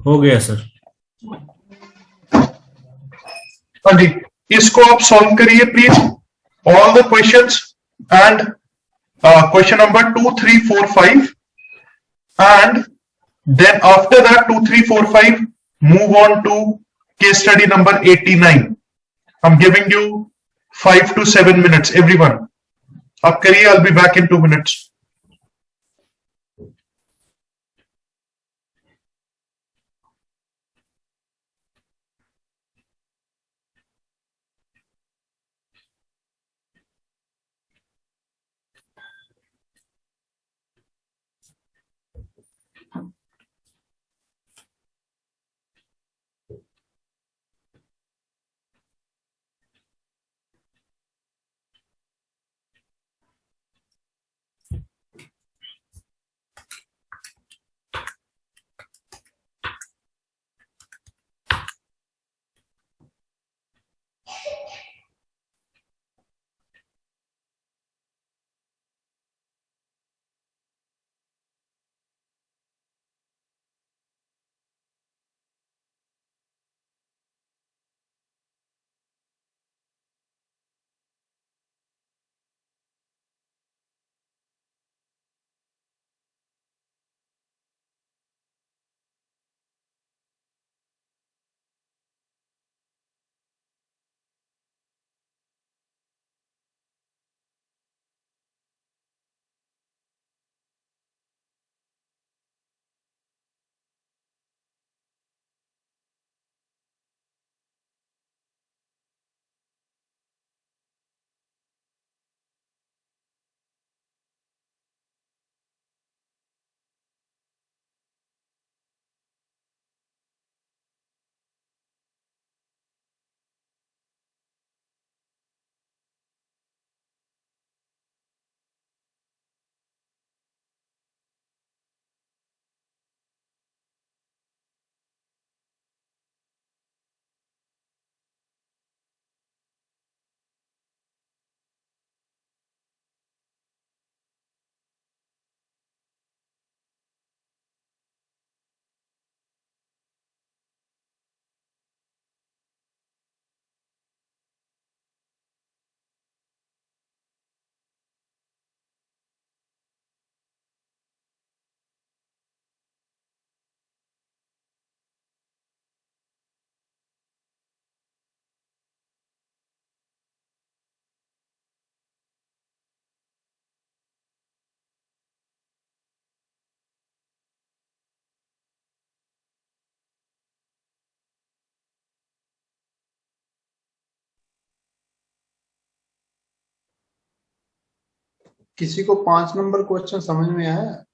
Speaker 2: हो गया सर।
Speaker 1: हाँ जी, इसको आप सॉल्व करिए please, all the questions and question number 2, 3, 4, 5 and then after that 2, 3, 4, 5 move on to case study number 89. I'm giving you 5 to 7 minutes everyone. आप करिए, I'll be back in 2 minutes.
Speaker 6: किसी को 5 नंबर क्वेश्चन समझ में आया?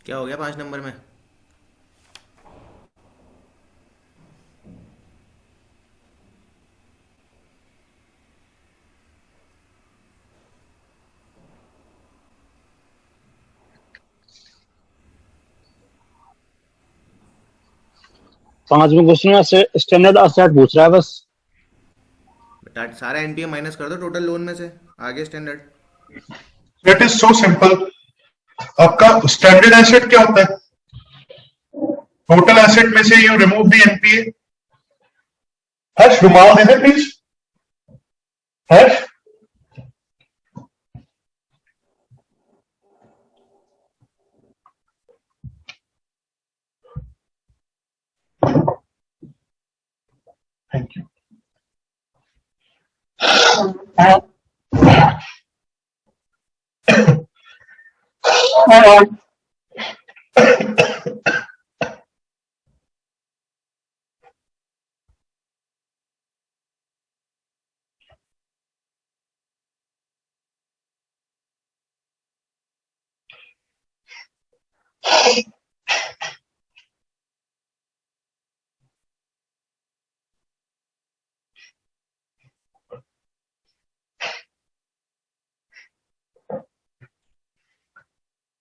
Speaker 14: क्या हो गया 5 नंबर में?
Speaker 4: पांचवें क्वेश्चन में स्टैंडर्ड असेट पूछ रहा है बस।
Speaker 14: बेटा सारा एनपीए माइनस कर दो टोटल लोन में से, आगे standard.
Speaker 1: That is so simple. आपका स्टैंडर्ड एसेट क्या होता है? टोटल एसेट में से you remove the NPA. Harsh रुमाल दे दे प्लीज। Harsh thank you.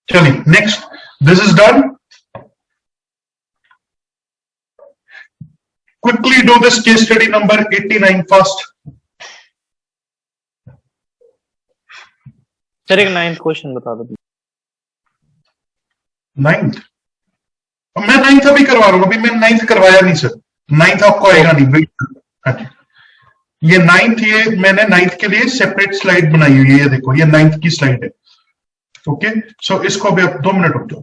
Speaker 1: चलिए next, this is done. Quickly do this case study number 89 first.
Speaker 15: Sir एक 9th क्वेश्चन बता दो।
Speaker 1: 9th मैं 9th अभी करवा रहा हूं, अभी मैंने 9th करवाया नहीं सर। 9th आपको आएगा नहीं, वेट। ये 9th, ये मैंने 9th के लिए सेपरेट स्लाइड बनाई हुई है, ये देखो ये 9th की स्लाइड है। ओके सो इसको अभी आप 2 मिनट रुक जाओ।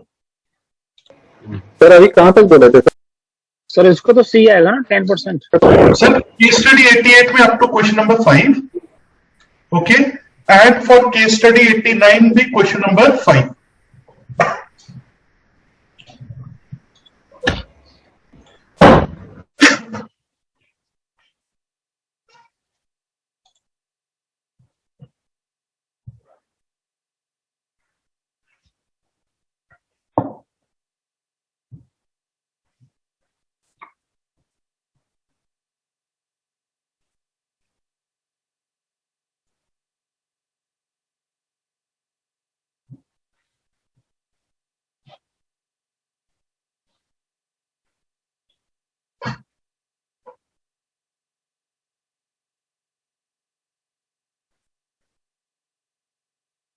Speaker 10: सर अभी कहां तक बोले थे
Speaker 4: सर? इसको तो सी आएगा ना 10%।
Speaker 1: सर केस स्टडी 88 में up to question number 5। Okay and for case study 89 भी क्वेश्चन नंबर 5।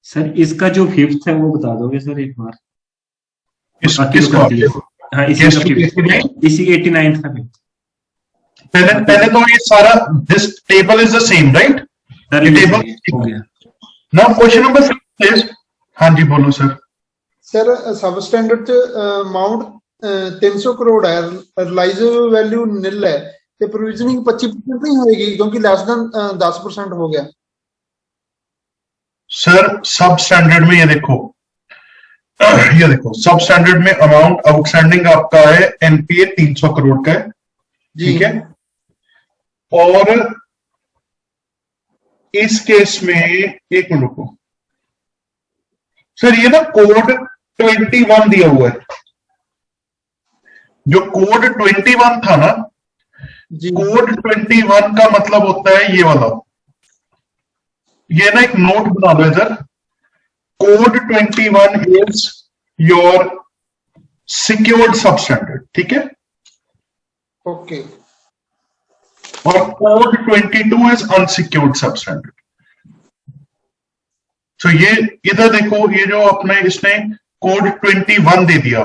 Speaker 9: सर इसका जो 5th है वो बता दोगे सर एक बार?
Speaker 1: किसको?
Speaker 9: हाँ इसी का 5th, इसी 89th का 5th।
Speaker 1: पहले तो ये सारा this table is the same right? ये टेबल
Speaker 9: हो गया।
Speaker 1: Now question number 6 please. हाँ जी बोलो सर।
Speaker 6: सर सब स्टैंडर्ड च अमाउंट 300 करोड़ है, रिलाइजेबल वैल्यू निल है, ਤੇ प्रोविजनिंग 25% नहीं होएगी क्योंकि लेस देन 10% हो गया।
Speaker 1: सर सब स्टैंडर्ड में ये देखो सब स्टैंडर्ड में अमाउंट आउटस्टैंडिंग आपका है एनपीए 300 करोड़ का है, ठीक है। और इस केस में एक मिनट रुको सर, ये ना कोड 21 दिया हुआ है। जो कोड 21 था ना, कोड 21 का मतलब होता है ये वाला, ये ना एक नोट बना लो इधर। Code 21 is your secured substandard, ठीक है।
Speaker 6: ओके।
Speaker 1: और कोड 22 इज अनसिक्योर्ड सबस्टैंडर्ड। तो ये इधर देखो, ये जो अपने इसने कोड 21 दे दिया,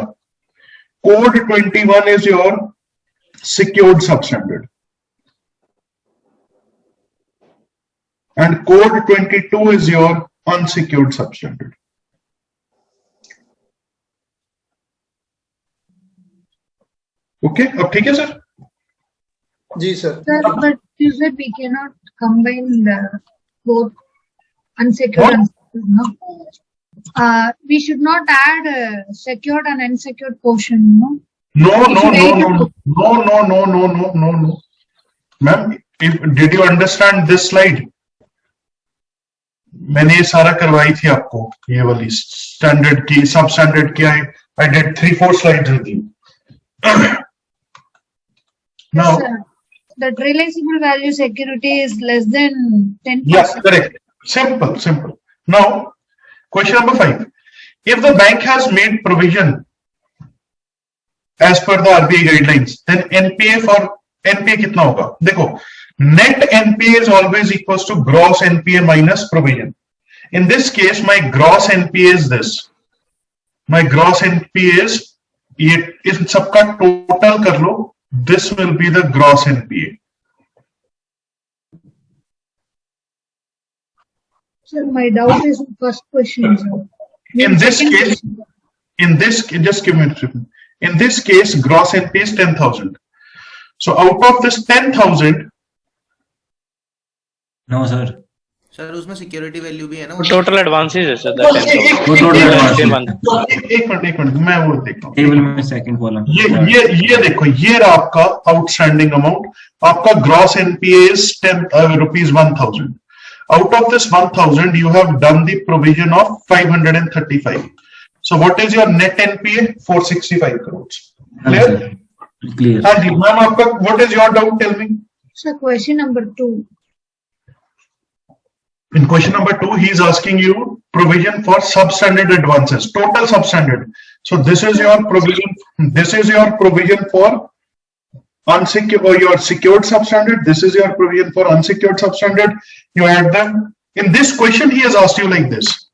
Speaker 1: code 21 is your secured substandard and code 22 is your unsecured substandard. Okay अब ठीक है सर?
Speaker 6: जी sir.
Speaker 5: Sir, but you said we cannot combine both unsecured and secured, no? We should not add secured and unsecured portion, no?
Speaker 1: No. Ma'am, did you understand this slide? मैंने ये सारा करवाई थी आपको, ये वाली स्टैंडर्ड की, सब स्टैंडर्ड की. I did 3-4 slides with you. Now,
Speaker 5: Yes, that realizable value security is less than 10%.
Speaker 1: yes, correct. Simple. Now, question number 5. If the bank has made provision as per the RBI guidelines, then NPA कितना होगा? देखो, net NPA is always equals to gross NPA minus provision. In this case, my gross NPA is this. My gross NPA is ये इन सबका total कर लो. This will be the gross NPA.
Speaker 5: Sir, my doubt is the first question, sir.
Speaker 1: In this case, just give me a second. In this case, gross NPA is 10,000. So out of this 10,000,
Speaker 9: No, sir.
Speaker 14: Sir उसमें security value भी है ना?
Speaker 15: Total advances है sir.
Speaker 1: एक minute मैं वो देखता हूँ.
Speaker 9: टेबल में सेकंड कॉलम.
Speaker 1: ये देखो, ये रहा आपका आउटस्टैंडिंग अमाउंट. आपका gross NPA is ₹1,000. Out of this 1,000, you have done the provision of 535. So what is your net NPA? 465 crores. Clear?
Speaker 9: Clear.
Speaker 1: And ma'am, आपका what is your doubt? Tell me.
Speaker 5: Sir, question number 2.
Speaker 1: In question number 2, he is asking you provision for substandard advances, total substandard. So this is your provision. This is your provision for unsecured or your secured substandard. This is your provision for unsecured substandard. You add them. In this question, he has asked you like this.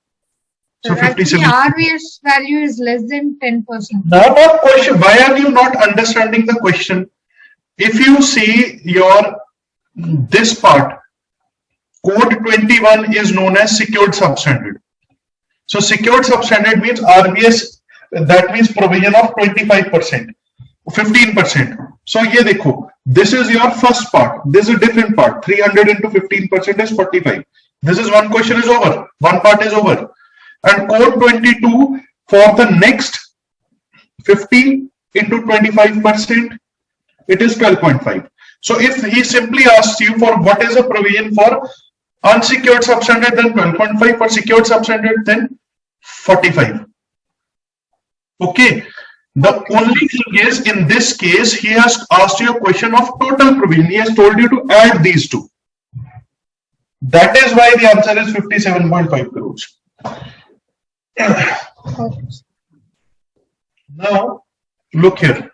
Speaker 1: So 57.
Speaker 5: RVS value is less than 10%.
Speaker 1: Not a question. Why are you not understanding the question? If you see your this part, code 21 is known as secured substandard. So secured substandard means RVS. That means provision of 25%, 15%. So ये देखो, this is your first part. This is a different part. 300 into 15% is 45. This is one question is over. One part is over. And code 22 for the next 50 into 25%, it is 12.5. So if he simply asks you for what is the provision for unsecured substandard, then 12.5. For secured substandard, then 45. Okay. The only thing is, in this case, he has asked you a question of total provision. He has told you to add these two. That is why the answer is 57.5 crores. Now, look here.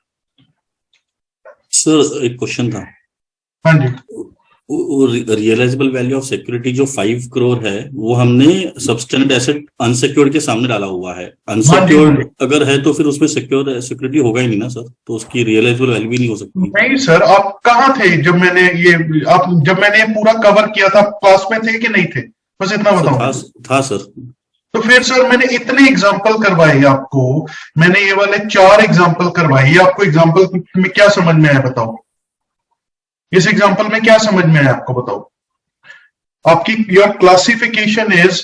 Speaker 13: Sir एक question था.
Speaker 1: हाँ जी.
Speaker 13: Realisable value of security जो 5 करोड़ है वो हमने substandard asset unsecured के सामने डाला हुआ है. अनसिक्योर्ड अगर है तो फिर उसमें सिक्योरिटी होगा ही नहीं ना सर, तो उसकी रियलाइजेबल वैल्यू भी नहीं हो सकती.
Speaker 1: नहीं सर, आप कहाँ थे जब मैंने ये पूरा कवर किया था? क्लास में थे कि नहीं थे? बस इतना बताओ.
Speaker 13: था सर.
Speaker 1: तो फिर सर मैंने इतने एग्जाम्पल करवाए आपको, मैंने ये वाले 4 एग्जाम्पल करवाए. आपको एग्जाम्पल में क्या समझ में आया बताओ? इस एग्जाम्पल में क्या समझ में आया आपको बताओ? आपकी your classification is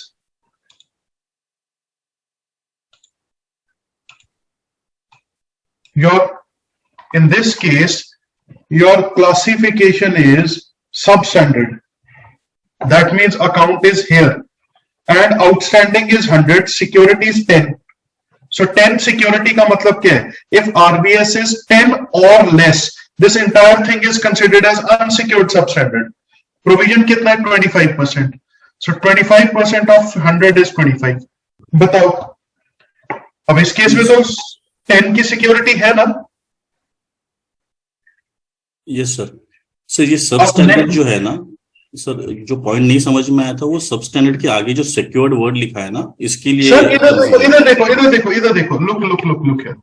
Speaker 1: in this case your classification is substandard. That means account is here and outstanding is 100, security is 10. So 10 security का मतलब क्या है? If RBS is 10 or less, this entire thing is considered as unsecured substandard. Provision कितना है? 25%. So 25% of 100 is 25. बताओ. अब इस case में तो 10 की सिक्योरिटी है ना?
Speaker 13: Yes sir. सर ये सबस्टैंडर्ड जो है ना सर, जो पॉइंट नहीं समझ में आया था वो सबस्टैंडर्ड के आगे जो सिक्योर्ड वर्ड लिखा है ना, इसके लिए
Speaker 1: सर इधर देखो. Look here.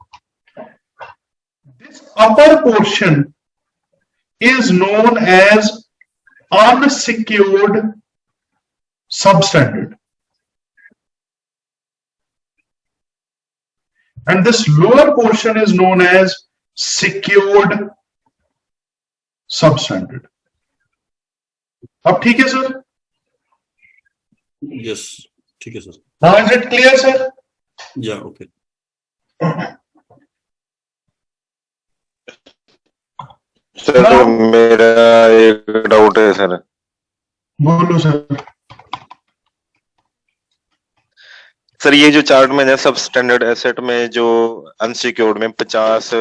Speaker 1: This upper portion is known as unsecured substandard. And this lower portion is known as secured substandard. अब ठीक है सर?
Speaker 13: यस ठीक है sir.
Speaker 1: Now is it clear sir?
Speaker 13: या ओके.
Speaker 7: सर मेरा एक डाउट है सर.
Speaker 1: बोलो सर.
Speaker 7: सर ये जो चार्ट में है सब स्टैंडर्ड एसेट में जो अनसिक्योर्ड में 50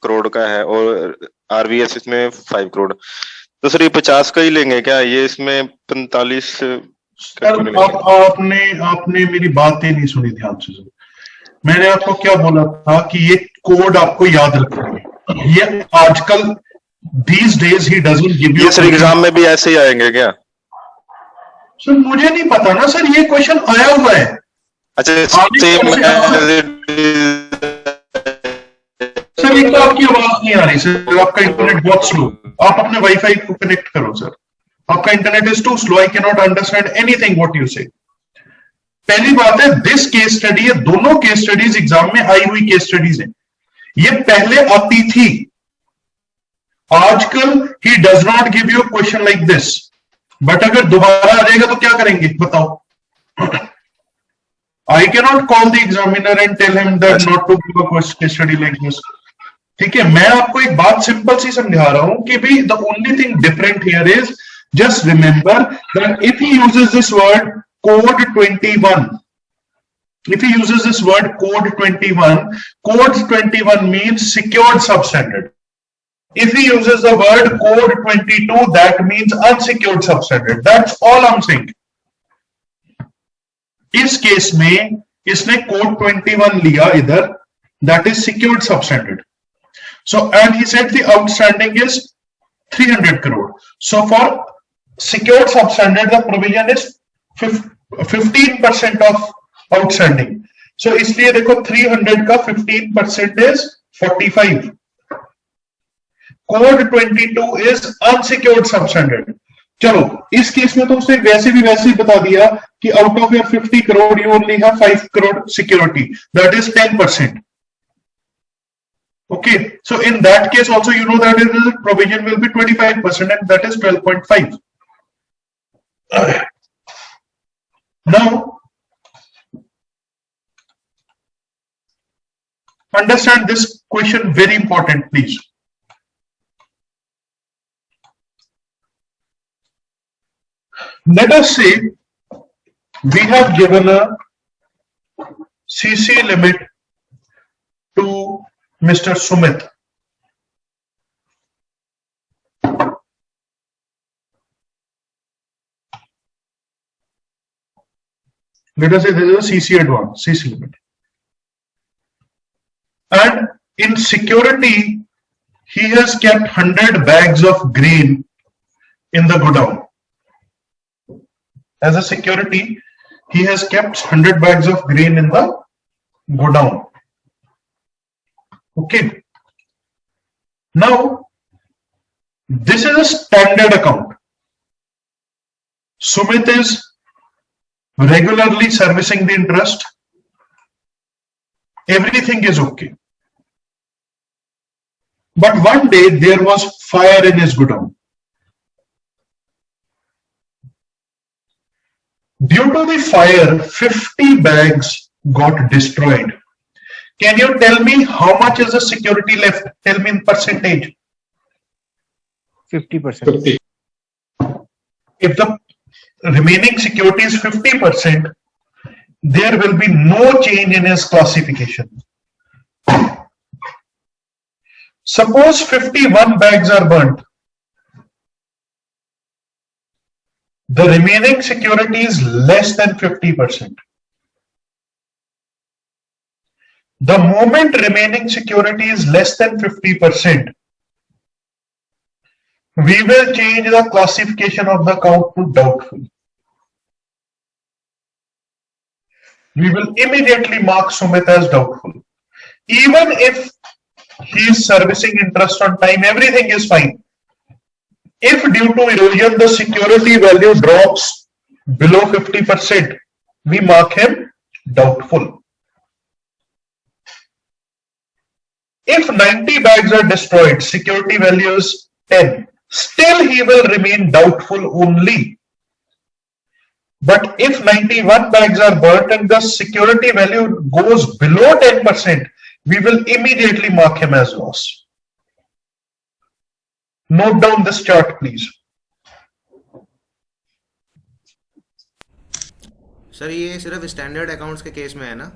Speaker 7: करोड़ का है और आरवीएस इसमें 5 करोड़, तो सर ये 50 का ही लेंगे क्या? ये इसमें 45
Speaker 1: सर आपने मेरी बात ही नहीं सुनी ध्यान से सर. मैंने आपको क्या बोला था कि ये कोड आपको याद रखना है. ये आजकल these days he doesn't give you.
Speaker 7: ये सर एग्जाम में भी ऐसे ही आएंगे क्या?
Speaker 1: सर मुझे नहीं पता ना सर, ये क्वेश्चन आया हुआ है.
Speaker 7: अच्छा
Speaker 1: सर एक तो आपकी आवाज नहीं आ रही सर, आपका इंटरनेट बहुत स्लो. आप अपने वाईफाई को कनेक्ट करो सर. आपका internet is too slow. I can not understand anything what you say. पहली बात है दिस केस स्टडी, ये दोनों केस स्टडीज एग्जाम में आई हुई केस स्टडीज है. ये पहले आती थी. आजकल he does not give you question like this. But अगर दोबारा आ जाएगा तो क्या करेंगे बताओ? I cannot call the examiner and tell him that not to give a case study like this. ठीक है, मैं आपको एक बात सिंपल सी समझा रहा हूं कि भाई the only thing different here is just remember that if he uses this word code 21, if he uses this word code 21 means secured substandard. If he uses the word code 22, that means unsecured substandard. That's all I'm saying. इस case में इसने code 21 लिया इधर, that is secured substandard. So and he said the outstanding is 300 crore. So for secured substandard the provision is 15% of outstanding. So इसलिए देखो 300 का 15% is 45. Code 22 is unsecured substandard. चलो इस केस में तो उसने वैसे ही बता दिया कि out of your 50 crore you only have 5 crore security, that is 10%. Okay, so in that case also you know that is provision will be 25% and that is 12.5. Now understand this question, very important please. Let us say we have given a CC limit to Mr. Sumit. Let us say there is a CC advance, CC limit. And in security, he has kept 100 bags of grain in the godown. As a security, he has kept 100 bags of grain in the godown. Okay. Now, this is a standard account. Sumit is regularly servicing the interest. Everything is okay. But one day there was fire in his godown. Due to the fire, 50 bags got destroyed. Can you tell me how much is the security left? Tell me in percentage.
Speaker 15: 50%.
Speaker 1: If the remaining security is 50%, there will be no change in his classification. Suppose 51 bags are burnt. The remaining security is less than 50%. The moment remaining security is less than 50%, we will change the classification of the account to doubtful. We will immediately mark Sumit as doubtful. Even if he is servicing interest on time, everything is fine. If due to erosion the security value drops below 50%, we mark him doubtful. If if 90 bags are destroyed, security value is 10. Still he will remain doubtful only. But if 91 bags are burnt and the security value goes below 10%, we will immediately mark him as loss. Note down this chart, please.
Speaker 14: Sir ये सिर्फ standard accounts के case में है ना?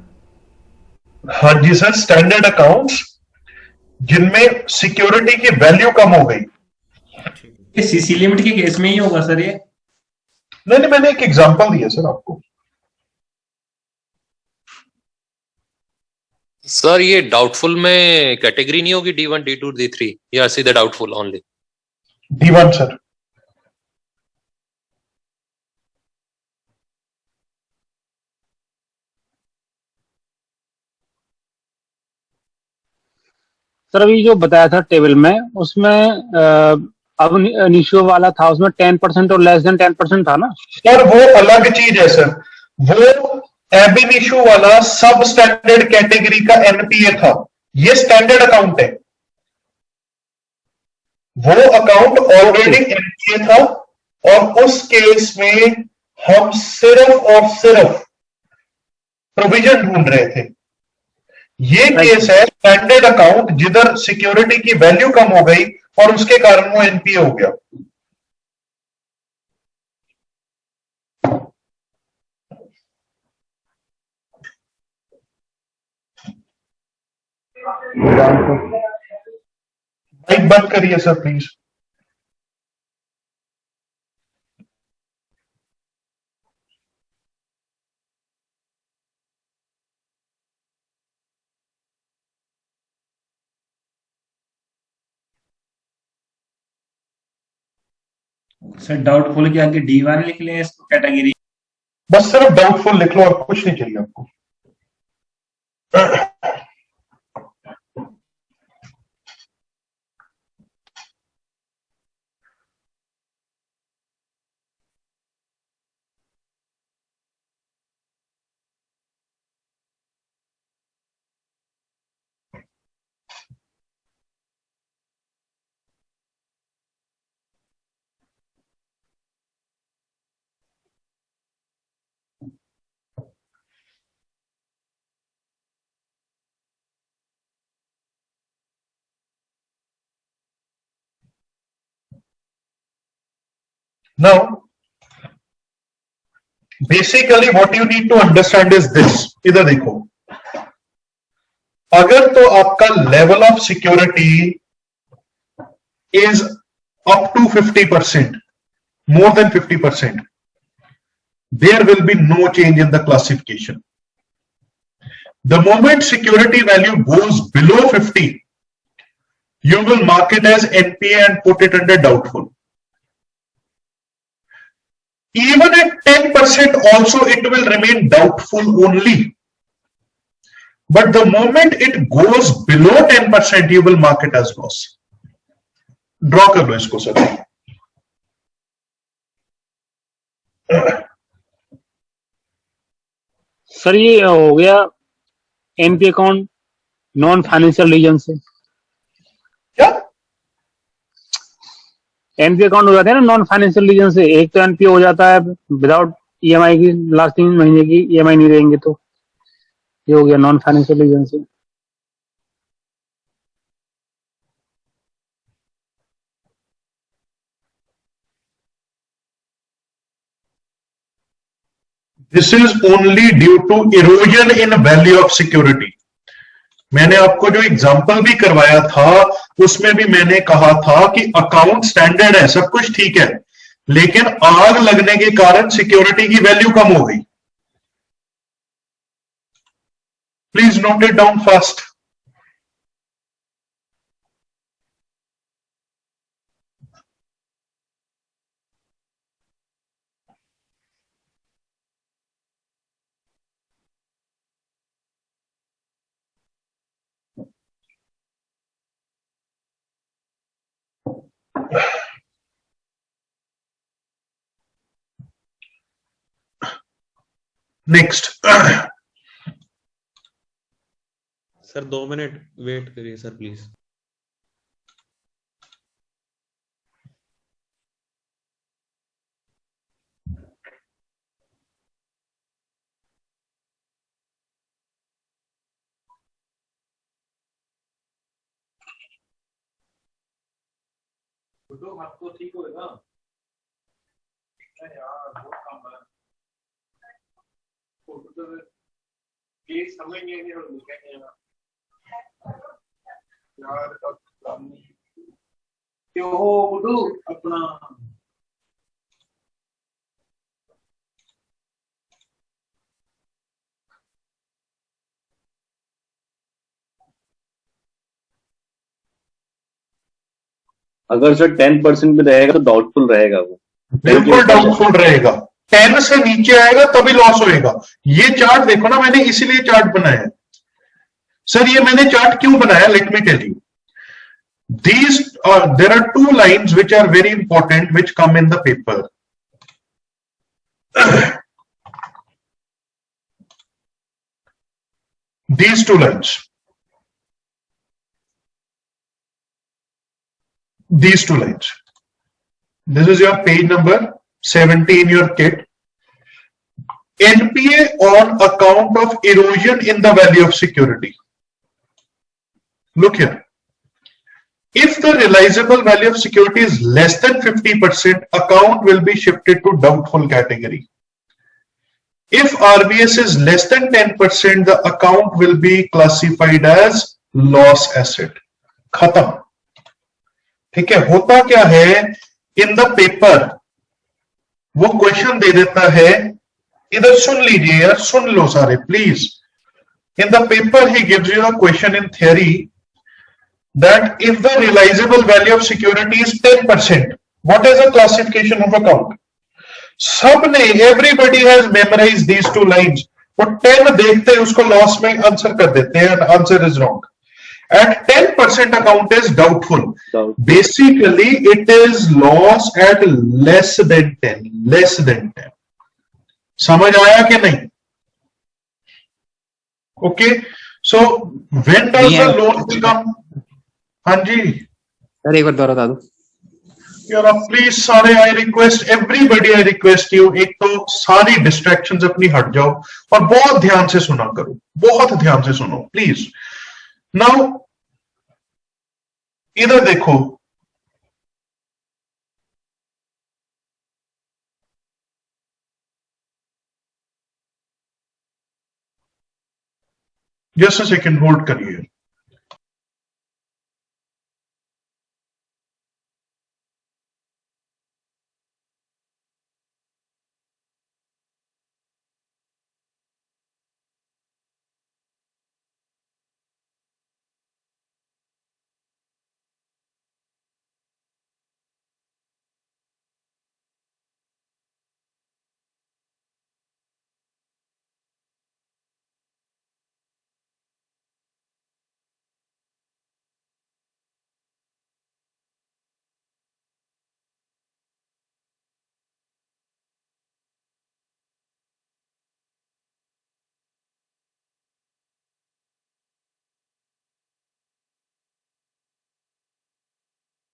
Speaker 1: हाँ जी sir, standard accounts जिनमें security की value कम हो गई।
Speaker 9: सीसी लिमिट के केस में ही होगा सर ये?
Speaker 1: नहीं, मैंने एक एग्जांपल दिया सर आपको।
Speaker 16: सर ये डाउटफुल में कैटेगरी नहीं होगी D1, D2, D3 या सीधे doubtful only?
Speaker 1: D1 sir.
Speaker 4: Sir अभी जो बताया था टेबल में, उसमें अब निशो वाला था, उसमें 10% और लेस देन 10% था ना
Speaker 1: सर? वो अलग चीज है सर। वो एबिन इशू वाला सब स्टैंडर्ड कैटेगरी का एनपीए था, ये स्टैंडर्ड अकाउंट है। वो अकाउंट ऑलरेडी एनपीए था और उस केस में हम सिर्फ और सिर्फ प्रोविजन ढूंढ रहे थे। ये केस है स्टैंडर्ड अकाउंट जिधर सिक्योरिटी की वैल्यू कम हो गई और उसके कारण वो एनपीए हो गया। माइक बंद करिए सर प्लीज।
Speaker 9: सर डाउटफुल के आगे D1 लिख लें इसको कैटेगरी?
Speaker 1: बस सिर्फ डाउटफुल लिख लो और कुछ नहीं चाहिए आपको। Now, basically what you need to understand is this. इधर देखो, अगर तो आपका level of security is up to 50%, more than 50%, there will be no change in the classification. The moment security value goes below 50, you will mark it as NPA and put it under doubtful. Even at 10% also it will remain doubtful only. But the moment it goes below 10%, you will mark it as loss. Draw कर लो इसको sir.
Speaker 4: Sir ये हो गया NP account non financial reason से।
Speaker 1: क्या
Speaker 4: NP account हो जाते हैं ना नॉन फाइनेंशियल रीजन से? एक तो एनपी हो जाता है विदाउट ईएमआई की, लास्ट 3 महीने की ईएमआई नहीं देंगे, तो ये हो गया नॉन फाइनेंशियल रीजन से।
Speaker 1: This is only due to erosion in value of security. मैंने आपको जो एग्जांपल भी करवाया था उसमें भी मैंने कहा था कि अकाउंट स्टैंडर्ड है, सब कुछ ठीक है, लेकिन आग लगने के कारण सिक्योरिटी की वैल्यू कम हो गई। Please note it down fast. Next,
Speaker 17: sir 2 minute wait करिए सर प्लीज।
Speaker 9: आपको ठीक होगा यार, बहुत काम है। फोटो तो प्लीज समझ नहीं आ रही है यार, क्यों हो बुडू अपना।
Speaker 8: अगर सर 10% में रहेगा तो डाउटफुल रहेगा वो।
Speaker 1: बिल्कुल डाउटफुल रहेगा। 10 से नीचे आएगा तभी लॉस होएगा। ये चार्ट देखो ना, मैंने इसीलिए चार्ट बनाया है सर। ये मैंने चार्ट क्यों बनाया, let me tell you. These there are two lines which are very important which come in the paper. These two lines. These two lines. This is your page number 70 in your kit. NPA on account of erosion in the value of security. Look here. If the realizable value of security is less than 50%, account will be shifted to doubtful category. If RBS is less than 10%, the account will be classified as loss asset. खत्म। ठीक है। होता क्या है, in the paper वो question दे देता है, इधर सुन लीजिए यार, सुन लो सारे please. In the paper he gives you a question in theory that if the realizable value of security is 10%, what is the classification of account? सबने, everybody has memorized these two lines. वो 10 देखते हैं उसको loss में answer कर देते हैं, answer is wrong. At 10% account is doubtful. Basically it is loss at less than 10. Less than 10. समझ आया कि नहीं? Okay. So when does the loan become? हाँ जी
Speaker 15: सर एक बार दोहरा बता दो
Speaker 1: यार, प्लीज सारे, I request everybody, I request you, एक तो सारी डिस्ट्रैक्शंस अपनी हट जाओ और बहुत ध्यान से सुना करो, बहुत ध्यान से सुनो प्लीज। नाउ इधर देखो, जस्ट अ सेकंड होल्ड करिए।